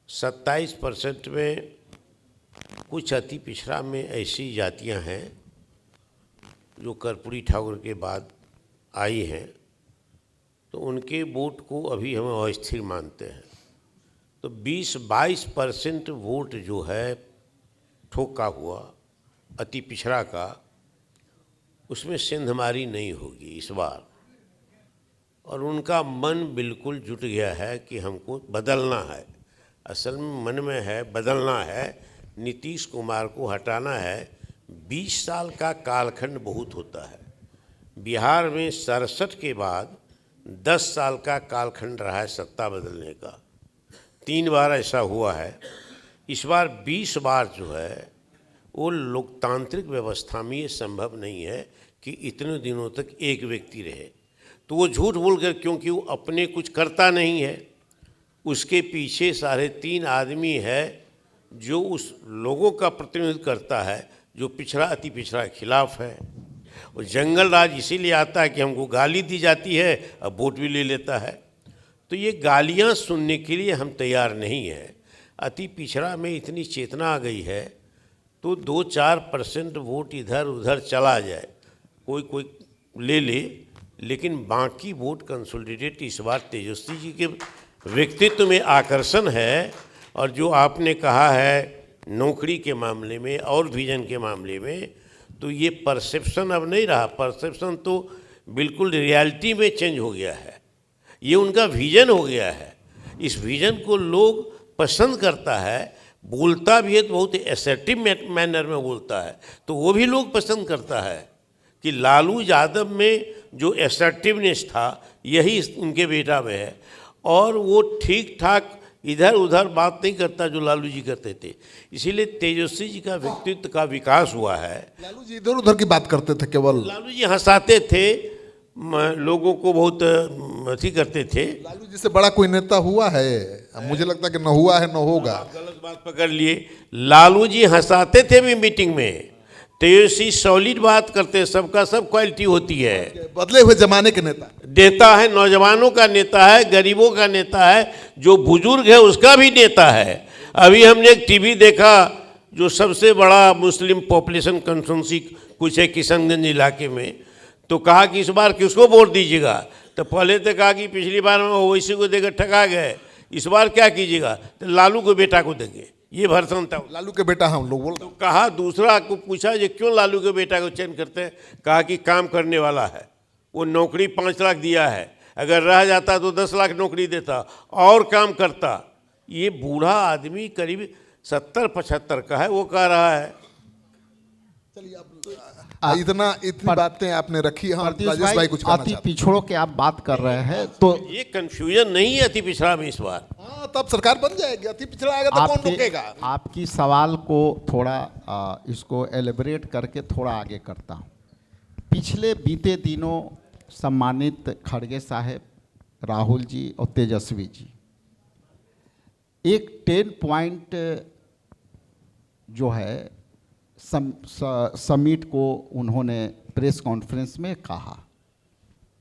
27% में कुछ अति पिछड़ा में ऐसी जातियां हैं जो कर्पूरी ठाकुर के बाद आई हैं, तो उनके वोट को अभी हम अस्थिर मानते हैं। तो 20-22% वोट जो है ठोका हुआ अति पिछड़ा का, उसमें सिंधमारी नहीं होगी इस बार। और उनका मन बिल्कुल जुट गया है कि हमको बदलना है। असल में मन में है बदलना है, नीतीश कुमार को हटाना है। 20 साल का कालखंड बहुत होता है। बिहार में 67 के बाद 10 साल का कालखंड रहा है सत्ता बदलने का। 3 बार ऐसा हुआ है। इस बार 20 बार जो है वो लोकतांत्रिक व्यवस्था में ये संभव नहीं है कि इतने दिनों तक एक व्यक्ति रहे। तो वो झूठ बोलकर, क्योंकि वो अपने कुछ करता नहीं है, उसके पीछे 3.5 आदमी है जो उस लोगों का प्रतिनिधित्व करता है जो पिछड़ा अति पिछड़ा के खिलाफ है। और जंगल राज इसीलिए आता है कि हमको गाली दी जाती है, अब वोट भी ले लेता है। तो ये गालियां सुनने के लिए हम तैयार नहीं हैं। अति पिछड़ा में इतनी चेतना आ गई है तो 2-4% वोट इधर उधर चला जाए, कोई कोई ले ले, लेकिन बाकी वोट कंसोलिडेट इस बार तेजस्वी जी के व्यक्तित्व में आकर्षण है। और जो आपने कहा है नौकरी के मामले में और विजन के मामले में, तो ये परसेप्शन अब नहीं रहा, परसेप्शन तो बिल्कुल रियलिटी में चेंज हो गया है। ये उनका विजन हो गया है। इस विजन को लोग पसंद करता है, बोलता भी है तो बहुत एसर्टिव मैनर में बोलता है, तो वो भी लोग पसंद करता है कि लालू यादव में जो एसर्टिवनेस था यही उनके बेटा में है। और वो ठीक ठाक इधर उधर बात नहीं करता जो लालू जी करते थे, इसीलिए तेजस्वी जी का व्यक्तित्व का विकास हुआ है। लालू जी इधर उधर की बात करते थे केवल, लालू जी हंसाते थे, लोगों को बहुत अथी करते थे। लालू जी से बड़ा कोई नेता हुआ है? अब मुझे लगता है कि न हुआ है न होगा। गलत बात पकड़ लिए। लालू जी हंसाते थे भी मीटिंग में, तेजस्वी सॉलिड बात करते, सबका सब क्वालिटी होती है। बदले हुए जमाने के नेता देता है, नौजवानों का नेता है, गरीबों का नेता है, जो बुजुर्ग है उसका भी नेता है। अभी हमने एक टीवी देखा जो सबसे बड़ा मुस्लिम पॉपुलेशन कंस्टिट्यूंसी कुछ है किशनगंज इलाके में, तो कहा कि इस बार किसको वोट दीजिएगा। तो पहले तो कहा कि पिछली बार हम ओवैसी को देकर ठगा गए, इस बार क्या कीजिएगा, तो लालू को बेटा को देंगे, ये भरसन था। लालू के बेटा हम लोग बोल तो कहा, दूसरा को पूछा ये क्यों लालू के बेटा को चयन करते हैं, कहा कि काम करने वाला है, वो नौकरी 5 लाख दिया है, अगर रह जाता तो 10 लाख नौकरी देता और काम करता। ये बूढ़ा आदमी करीब 70-75 का है, वो कह रहा है। चलिए इतनी बातें आपने रखी। हम राजेश भाई कुछ अति पिछड़ों के आप बात कर रहे हैं तो ये कंफ्यूजन नहीं है अति पिछड़ा में इस बार। हाँ, तब सरकार बन जाएगी। अति पिछड़ा आएगा तो कौन रोकेगा? आपकी सवाल को थोड़ा इसको एलिब्रेट करके थोड़ा आगे करता हूँ। पिछले बीते दिनों सम्मानित खड़गे साहब, राहुल जी और तेजस्वी जी एक 10 पॉइंट जो है समिट को उन्होंने प्रेस कॉन्फ्रेंस में कहा,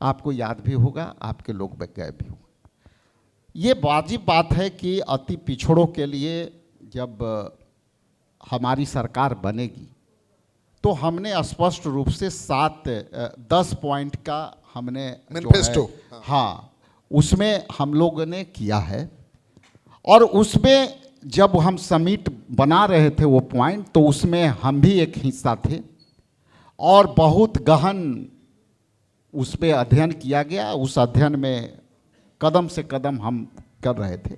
आपको याद भी होगा, आपके लोग गए भी होंगे। ये वाजिब बात है कि अति पिछड़ों के लिए जब हमारी सरकार बनेगी तो हमने स्पष्ट रूप से 10 पॉइंट का हमने मैनिफेस्टो, हाँ, उसमें हम लोगों ने किया है। और उसमें जब हम समिट बना रहे थे वो पॉइंट, तो उसमें हम भी एक हिस्सा थे और बहुत गहन उस पर अध्ययन किया गया। उस अध्ययन में कदम से कदम हम कर रहे थे।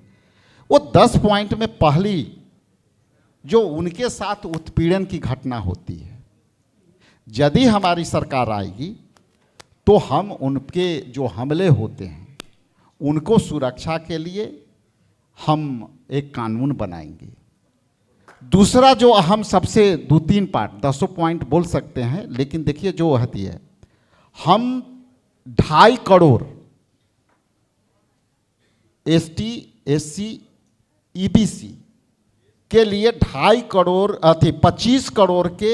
वो 10 पॉइंट में पहली जो उनके साथ उत्पीड़न की घटना होती है, यदि हमारी सरकार आएगी तो हम उनके जो हमले होते हैं उनको सुरक्षा के लिए हम एक कानून बनाएंगे। दूसरा जो हम सबसे 2-3 पार्ट 10 पॉइंट बोल सकते हैं, लेकिन देखिए जो होती है, हम 2.5 करोड़ ST SC EBC के लिए 2.5 करोड़ 25 करोड़ के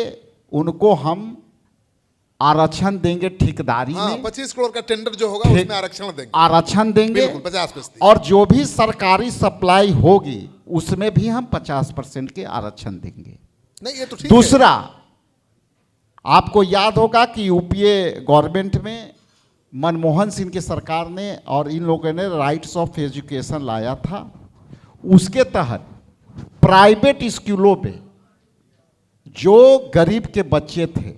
उनको हम आरक्षण देंगे ठेकेदारी में। 25 करोड़ का टेंडर जो होगा उसमें आरक्षण देंगे 50%। और जो भी सरकारी सप्लाई होगी उसमें भी हम 50% के आरक्षण देंगे। नहीं, ये तो ठीक दूसरा, आपको याद होगा कि यूपीए गवर्नमेंट में मनमोहन सिंह की सरकार ने और इन लोगों ने राइट्स ऑफ एजुकेशन लाया था। उसके तहत प्राइवेट स्कूलों पे जो गरीब के बच्चे थे,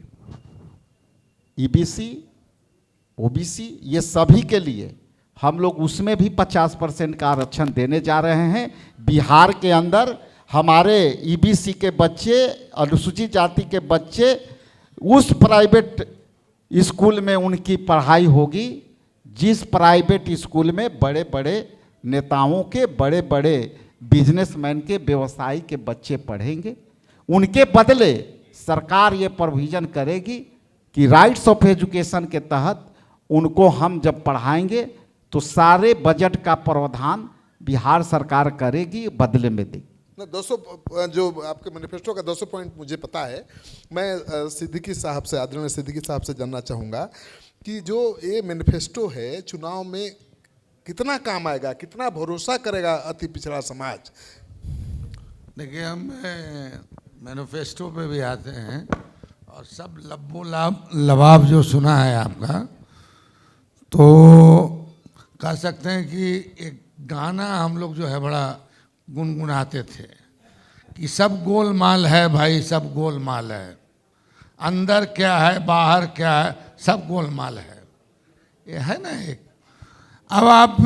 EBC OBC ये सभी के लिए हम लोग उसमें भी 50% का आरक्षण देने जा रहे हैं। बिहार के अंदर हमारे EBC के बच्चे, अनुसूचित जाति के बच्चे उस प्राइवेट स्कूल में उनकी पढ़ाई होगी जिस प्राइवेट स्कूल में बड़े बड़े नेताओं के, बड़े बड़े बिजनेसमैन के, व्यवसायी के बच्चे पढ़ेंगे। उनके बदले सरकार ये प्रोविज़न करेगी कि राइट्स ऑफ एजुकेशन के तहत उनको हम जब पढ़ाएंगे तो सारे बजट का प्रावधान बिहार सरकार करेगी, बदले में देगी। ना 200 जो आपके मैनिफेस्टो का 200 पॉइंट मुझे पता है। मैं सिद्दीकी साहब से, आदरणीय सिद्दीकी साहब से जानना चाहूँगा कि जो ये मैनिफेस्टो है चुनाव में कितना काम आएगा, कितना भरोसा करेगा अति पिछड़ा समाज? देखिए, हम मैनिफेस्टो पे भी आते हैं और सब लब्बो लबाब जो सुना है आपका, तो कह सकते हैं कि एक गाना हम लोग जो है बड़ा गुनगुनाते थे कि सब गोलमाल है भाई, सब गोलमाल है, अंदर क्या है बाहर क्या है, सब गोलमाल है। ये है ना एक। अब आप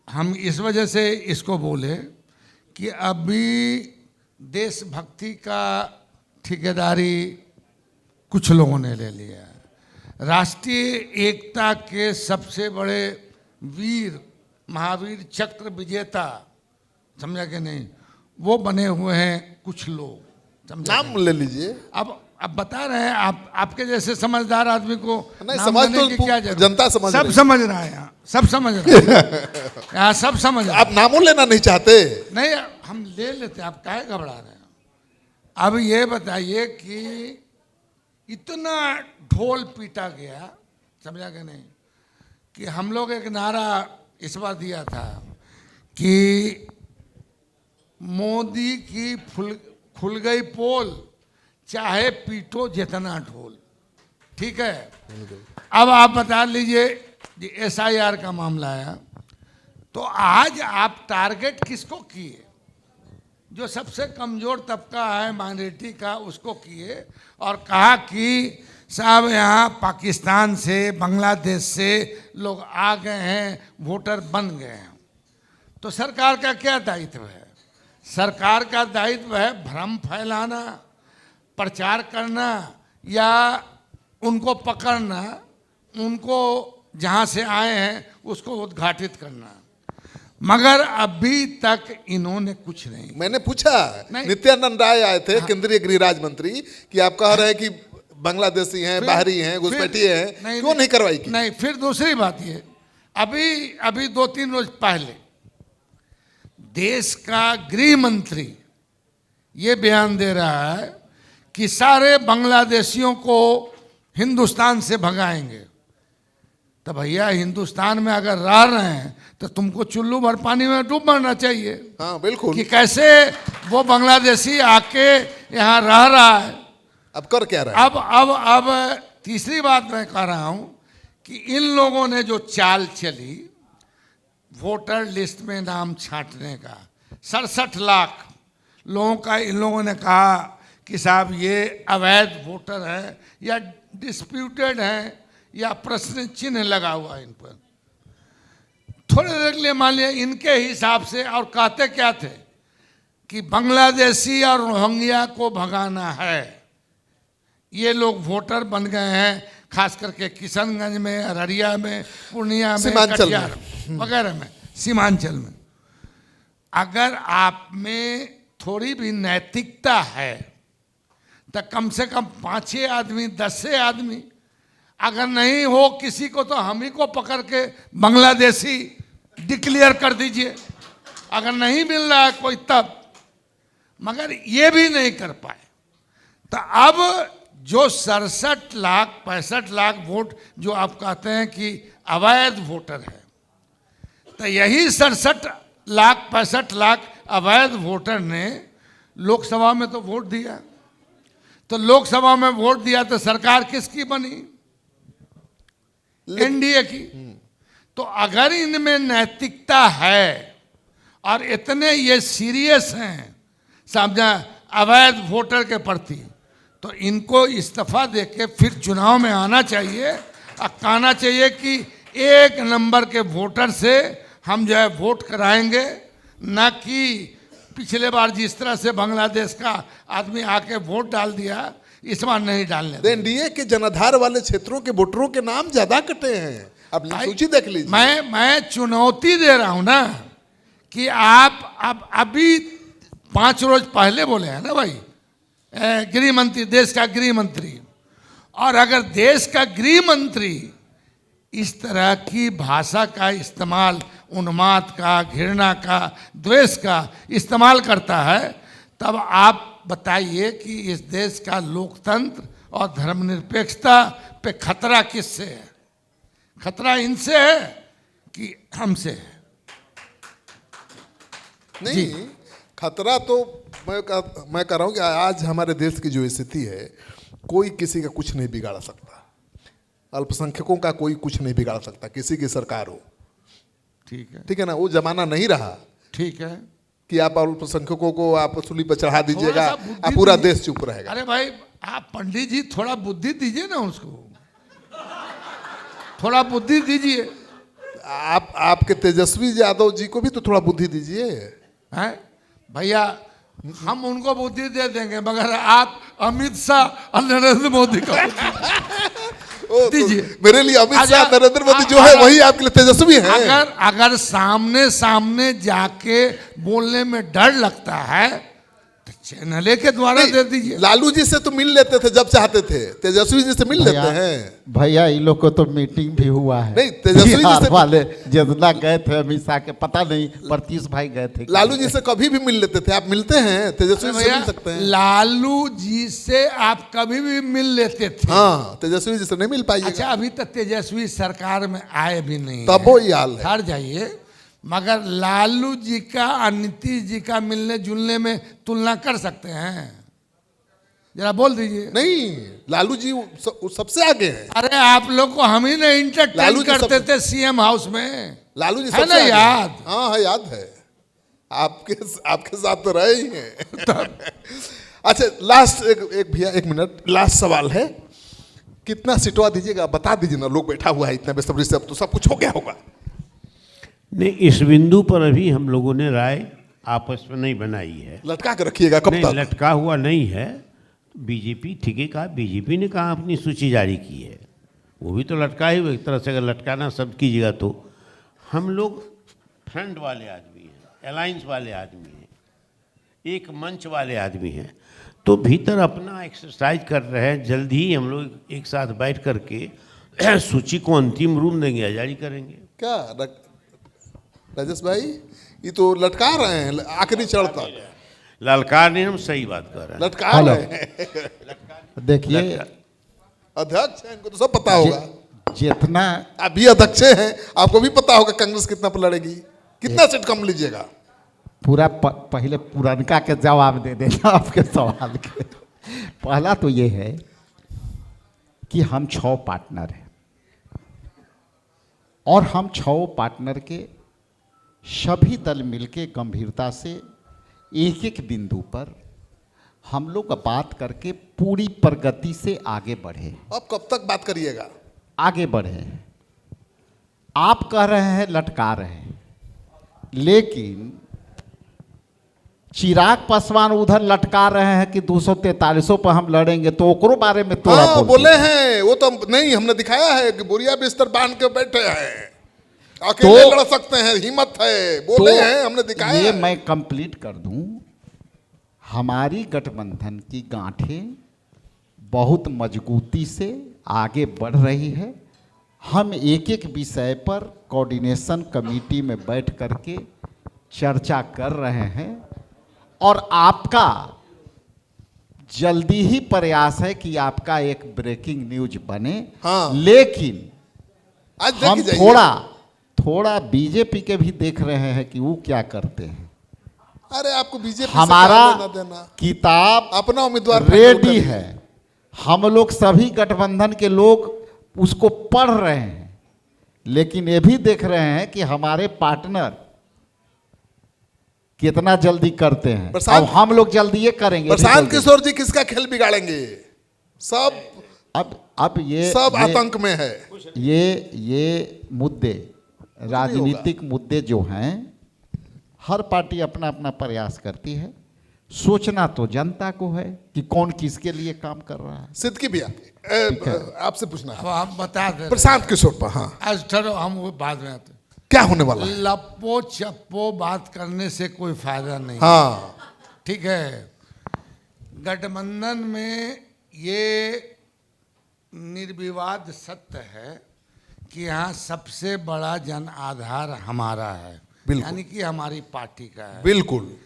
हम इस वजह से इसको बोले कि अभी देशभक्ति का ठेकेदारी कुछ लोगों ने ले लिया है। राष्ट्रीय एकता के सबसे बड़े वीर, महावीर चक्र विजेता, समझा कि नहीं, वो बने हुए हैं कुछ लोग। समझा? नाम ले लीजिए। अब बता रहे हैं, आपके जैसे समझदार आदमी को नहीं, नाम समझ देने तो की क्या जरूरत? जनता समझ सब रही। समझ रहा है यहाँ, सब समझ रहा है यहाँ, सब समझ रहा है। आप नामों लेना नहीं चाहते? नहीं, हम ले लेते, आप काहे घबरा रहे हैं? अब ये बताइए कि इतना ढोल पीटा गया, समझा कि नहीं, कि हम लोग एक नारा इस बार दिया था कि मोदी की खुल गई पोल, चाहे पीटो जितना ढोल। ठीक है, अब आप बता लीजिए SIR का मामला आया, तो आज आप टारगेट किसको किए? जो सबसे कमजोर तबका है माइनॉरिटी का, उसको किए और कहा कि साहब यहाँ पाकिस्तान से, बांग्लादेश से लोग आ गए हैं, वोटर बन गए हैं। तो सरकार का क्या दायित्व है? सरकार का दायित्व है भ्रम फैलाना, प्रचार करना, या उनको पकड़ना, उनको जहाँ से आए हैं उसको उद्घाटित करना। मगर अभी तक इन्होंने कुछ नहीं। मैंने पूछा, नहीं। नित्यानंद राय आए थे, केंद्रीय गृह राज्य मंत्री, कि आप कह रहे हैं कि बांग्लादेशी हैं, बाहरी हैं, घुसपैठिए हैं, क्यों नहीं कार्रवाई की? नहीं, फिर दूसरी बात ये, अभी 2-3 रोज पहले देश का गृह मंत्री ये बयान दे रहा है कि सारे बांग्लादेशियों को हिंदुस्तान से भगाएंगे। तो भैया, हिंदुस्तान में अगर रह रहे हैं तो तुमको चुल्लू भर पानी में डूब मरना चाहिए। हाँ बिल्कुल। कि कैसे वो बांग्लादेशी आके यहाँ रह रहा है। अब कर क्या रहा है? अब तीसरी बात मैं कह रहा हूँ कि इन लोगों ने जो चाल चली वोटर लिस्ट में नाम छांटने का, 67 लाख लोगों का इन लोगों ने कहा कि साहब ये अवैध वोटर है, या डिस्प्यूटेड है, या प्रश्न चिन्ह लगा हुआ इन पर। थोड़ी देर के लिए मान लिया इनके हिसाब से, और कहते क्या थे कि बांग्लादेशी और रोहिंग्या को भगाना है। ये लोग वोटर बन गए हैं, खास करके किशनगंज में, अररिया में, पूर्णिया में, कटिहार वगैरह में, सीमांचल में। अगर आप में थोड़ी भी नैतिकता है तो कम से कम 5 आदमी, 10 आदमी, अगर नहीं हो किसी को तो हम ही को पकड़ के बांग्लादेशी डिक्लेयर कर दीजिए, अगर नहीं मिल रहा है कोई तब। मगर ये भी नहीं कर पाए। तो अब जो 67 लाख 65 लाख वोट जो आप कहते हैं कि अवैध वोटर है, तो यही 67 लाख 65 लाख अवैध वोटर ने लोकसभा में तो वोट दिया। तो लोकसभा में वोट दिया तो सरकार किसकी बनी? NDA की। तो अगर इनमें नैतिकता है और इतने ये सीरियस हैं समझा अवैध वोटर के प्रति, तो इनको इस्तीफा देके फिर चुनाव में आना चाहिए और कहना चाहिए कि 1 नंबर के वोटर से हम जो है वोट कराएंगे, ना कि पिछले बार जिस तरह से बांग्लादेश का आदमी आके वोट डाल दिया, इस बार नहीं डालने देंगे। एनडीए के जनाधार वाले क्षेत्रों के वोटरों के नाम ज्यादा कटे हैं। अब सूची देख लीजिए। मैं चुनौती दे रहा हूं ना कि आप अब अभी 5 रोज पहले बोले हैं ना भाई, गृह मंत्री, देश का गृह मंत्री, और अगर देश का गृह मंत्री इस तरह की भाषा का इस्तेमाल उन्माद का, घृणा का, द्वेष का इस्तेमाल करता है, तब आप बताइए कि इस देश का लोकतंत्र और धर्मनिरपेक्षता पे खतरा किससे है? खतरा इनसे है कि हमसे है? नहीं, खतरा तो मैं कह रहा हूँ कि आज हमारे देश की जो स्थिति है, कोई किसी का कुछ नहीं बिगाड़ सकता। अल्पसंख्यकों का कोई कुछ नहीं बिगाड़ सकता, किसी की सरकार हो। ठीक है ना, वो जमाना नहीं रहा। ठीक है कि आप अल्पसंख्यकों को आप सूली पर चढ़ा दीजिएगा, थोड़ा सा बुद्धि आप पूरा दीजिए। देश चुप रहेगा। अरे भाई, आप पंडित जी थोड़ा बुद्धि दीजिए ना उसको, थोड़ा बुद्धि दीजिए। आपके तेजस्वी यादव जी को भी तो थोड़ा बुद्धि दीजिए। हैं भैया, हम उनको बुद्धि दे देंगे, मगर आप अमित शाह और नरेंद्र मोदी का दीजिए। मेरे लिए अमित शाह, अच्छा, नरेंद्र मोदी जो है वही आपके लिए तेजस्वी है। अगर सामने सामने जाके बोलने में डर लगता है तो चैनल के द्वारा दे दीजिए। लालू जी से तो मिल लेते थे जब चाहते थे, तेजस्वी जी से मिल लेते हैं। भैया इन लोग को तो मीटिंग भी हुआ है। नहीं, तेजस्वी जी बिहार से वाले जितना गए थे अमित शाह के, पता नहीं 35 भाई गए थे। लालू जी से कभी भी मिल लेते थे। आप मिलते हैं, तेजस्वी जी से भैया, मिल सकते हैं। लालू जी से आप कभी भी मिल लेते थे। हाँ, तेजस्वी जी से नहीं मिल पाइएगा। अच्छा, अभी तक तेजस्वी सरकार में आए भी नहीं तब वो ही हाल है। ठहर जाइए, मगर लालू जी का और नीतीश जी का मिलने जुलने में तुलना कर सकते हैं? जरा बोल दीजिए। नहीं, लालू जी सबसे आगे हैं। अरे आप लोग को हम ही ने लालू इंटरटेन जी करते थे सीएम हाउस में। लालू जी है ना सबसे आगे हैं। याद? हाँ है, याद है। आपके साथ तो रहे ही हैं। अच्छा, लास्ट एक भैया, 1 मिनट, लास्ट सवाल है। कितना सिटवा दीजिएगा, बता दीजिए ना। लोग बैठा हुआ है इतना बेसब्री से, अब तो सब कुछ हो गया होगा। नहीं, इस बिंदु पर अभी हम लोगों ने राय आपस में नहीं बनाई है। लटका के रखिएगा कब नहीं, तक? लटका हुआ नहीं है। बीजेपी, ठीक है कहा, बीजेपी ने कहा अपनी सूची जारी की है, वो भी तो लटका ही। एक तरह से अगर लटकाना सब कीजिएगा तो हम लोग फ्रंट वाले आदमी हैं, अलायंस वाले आदमी हैं, एक मंच वाले आदमी हैं, तो भीतर अपना एक्सरसाइज कर रहे हैं। जल्द ही हम लोग एक साथ बैठ करके सूची को अंतिम रूप देंगे, जारी करेंगे। क्या राजेश भाई, ये तो लटका रहे हैं आखिरी चढ़ तक। ललकार नहीं, हम सही बात कर रहे हैं। लटका रहे हैं। देखिए, अध्यक्ष हैं, इनको तो सब पता होगा। जितना अभी अध्यक्ष हैं, आपको भी पता होगा कांग्रेस कितना पर लड़ेगी। कितना सीट कम लीजिएगा? पूरा पहले पुरनका के जवाब दे देना आपके सवाल के। पहला तो ये है कि हम 6 पार्टनर हैं और हम 6 पार्टनर के सभी दल मिलके गंभीरता से एक एक बिंदु पर हम लोग बात करके पूरी प्रगति से आगे बढ़े। अब कब तक बात करिएगा? आगे बढ़े। आप कह रहे हैं लटका रहे हैं, लेकिन चिराग पासवान उधर लटका रहे हैं कि 243 पर हम लड़ेंगे, तो ओकरो बारे में थोड़ा हाँ, बोले हैं वो तो। नहीं, हमने दिखाया है कि बोरिया बिस्तर बांध के बैठे हैं, अकेले लड़ सकते हैं, हिम्मत है, बोले हैं, हमने दिखाया ये है। मैं कंप्लीट कर दूं, हमारी गठबंधन की गांठें बहुत मजबूती से आगे बढ़ रही है। हम एक एक विषय पर कोऑर्डिनेशन कमेटी में बैठ करके चर्चा कर रहे हैं और आपका जल्दी ही प्रयास है कि आपका एक ब्रेकिंग न्यूज बने। हाँ। लेकिन आज देख हम जाइए। थोड़ा बीजेपी के भी देख रहे हैं कि वो क्या करते हैं। अरे आपको बीजेपी हमारा से देना, किताब अपना उम्मीदवार रेडी है। हम लोग सभी गठबंधन के लोग उसको पढ़ रहे हैं, लेकिन ये भी देख रहे हैं कि हमारे पार्टनर कितना जल्दी करते हैं। अब हम लोग जल्दी ये करेंगे। प्रशांत किशोर जी किसका खेल बिगाड़ेंगे? सब अब ये सब आतंक में है। ये मुद्दे, राजनीतिक मुद्दे जो हैं, हर पार्टी अपना अपना प्रयास करती है। सोचना तो जनता को है कि कौन किसके लिए काम कर रहा है। सिद्दकी भैया, आपसे पूछना अब है हम बता दें प्रशांत किशोर पर। हाँ, आज ठहरो, हम वो बाद में आते। क्या होने वाला है? लप्पो चप्पो बात करने से कोई फायदा नहीं। हाँ, ठीक है, गठबंधन में ये निर्विवाद सत्य है कि यहाँ सबसे बड़ा जन आधार हमारा है, बिल्कुल। यानी कि हमारी पार्टी का है। बिल्कुल।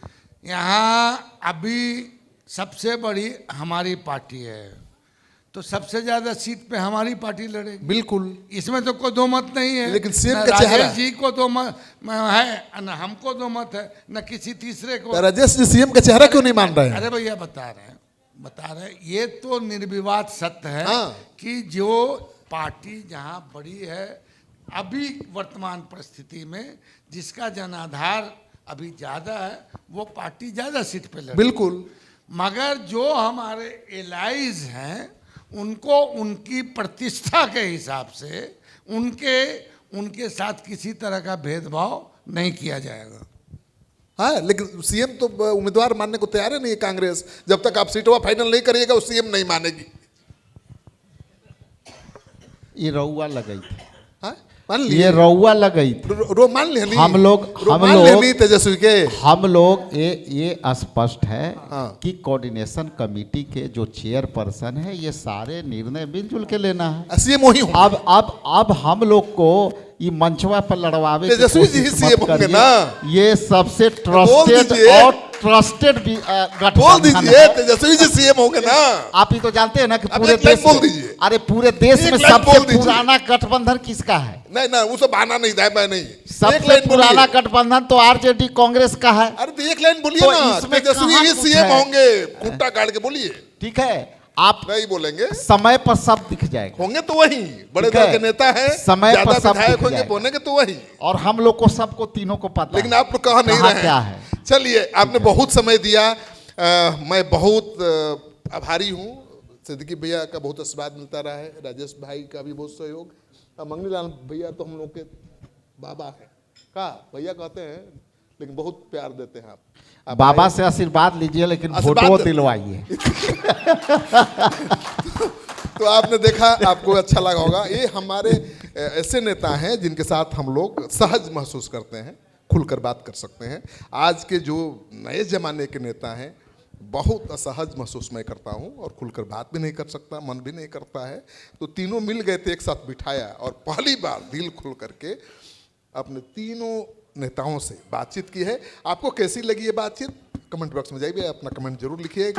यहाँ अभी सबसे बड़ी हमारी पार्टी है, तो सबसे ज्यादा सीट पे हमारी पार्टी लड़ेगी। बिल्कुल। इसमें तो कोई दो मत नहीं है। लेकिन सीएम न का चेहरा- राजेश जी को दो मत है, न हमको दो मत है, न किसी तीसरे को। राजेश जी सीएम का चेहरा क्यों नहीं मान रहे हैं? अरे भैया बता रहे हैं, ये तो निर्विवाद सत्य है हाँ। कि जो पार्टी जहां बड़ी है अभी वर्तमान परिस्थिति में, जिसका जनाधार अभी ज्यादा है, वो पार्टी ज्यादा सीट पे लड़े। बिल्कुल। मगर जो हमारे एलाइज हैं, उनको उनकी प्रतिष्ठा के हिसाब से उनके साथ किसी तरह का भेदभाव नहीं किया जाएगा। हाँ, लेकिन सीएम तो उम्मीदवार मानने को तैयार है नहीं है कांग्रेस। जब तक आप सीटों फाइनल नहीं करिएगा वो सीएम नहीं मानेगी। ये रउआ लगई थी, हाँ, मान लिए ये रउआ लगई थी। रो मान लिए नहीं? हम लोग मान लिए नहीं तेजस्वी के? हम लोग ये स्पष्ट है हाँ। कि कोऑर्डिनेशन कमेटी के जो चेयरपर्सन है, ये सारे निर्णय मिलजुल के लेना है। सीएम वही हूँ। अब हम लोग को ये मंचवा पर लड़वावे की तेजस्वी जी कोशिश ही CM मत होंगे करिए। ना? ये सबसे बोल ट्रस्टेड दीजिए। और ट्रस्टेड भी बोल गठबंधन दीजिए है। तेजस्वी जी सीएम होंगे ना? आप ही तो जानते हैं ना कि आप पूरे एक लाइन देश बोल में, दीजिए। अरे पूरे देश एक में लाइन सबसे बोल दीजिए। पुराना गठबंधन किसका है? नहीं ना, उसे बहाना नहीं था, मैं नहीं। एक सबसे लाइन बोलिए। पुराना गठबंधन तो आरजेडी कांग्रेस का है। अरे तो एक लाइन बोलिए तो ना, इसमें तेजस्वी कहाँ ही कुछ सीएम है? होंगे। खूंटा काट के बोलिए। ठीक है, आप नहीं बोलेंगे समय पर सब दिख जाएगा होंगे तो वही बड़े ठीक है। दल के नेता हैं, समय पर ज्यादा सब विधायक दिख होंगे, जाएगा। बोलेंगे तो वही। और हम लोग को सबको तीनों को पता लेकिन है आप लोग कहा नहीं कहाँ रहे क्या हैं। है। चलिए, आपने बहुत समय दिया। मैं बहुत आभारी हूँ। सिद्दीकी भैया का बहुत आशीर्वाद मिलता रहा है, राजेश भाई का भी बहुत सहयोग। मंगनी लाल भैया तो हम लोग के बाबा हैं, का भैया कहते हैं, लेकिन बहुत प्यार देते हैं आप बाबा आए। से आशीर्वाद लीजिए, लेकिन आशीर्वाद फोटो दे- दिलवाइए। तो आपने देखा, आपको अच्छा लगा होगा। ये हमारे ऐसे नेता हैं जिनके साथ हम लोग सहज महसूस करते हैं, खुलकर बात कर सकते हैं। आज के जो नए जमाने के नेता हैं, बहुत असहज महसूस मैं करता हूं और खुलकर बात भी नहीं कर सकता, मन भी नहीं करता है। तो तीनों मिल गए थे, एक साथ बिठाया और पहली बार दिल खोल करके अपने तीनों नेताओं से बातचीत की है। आपको कैसी लगी ये बातचीत? कमेंट बॉक्स में जाइए, अपना कमेंट जरूर लिखिए।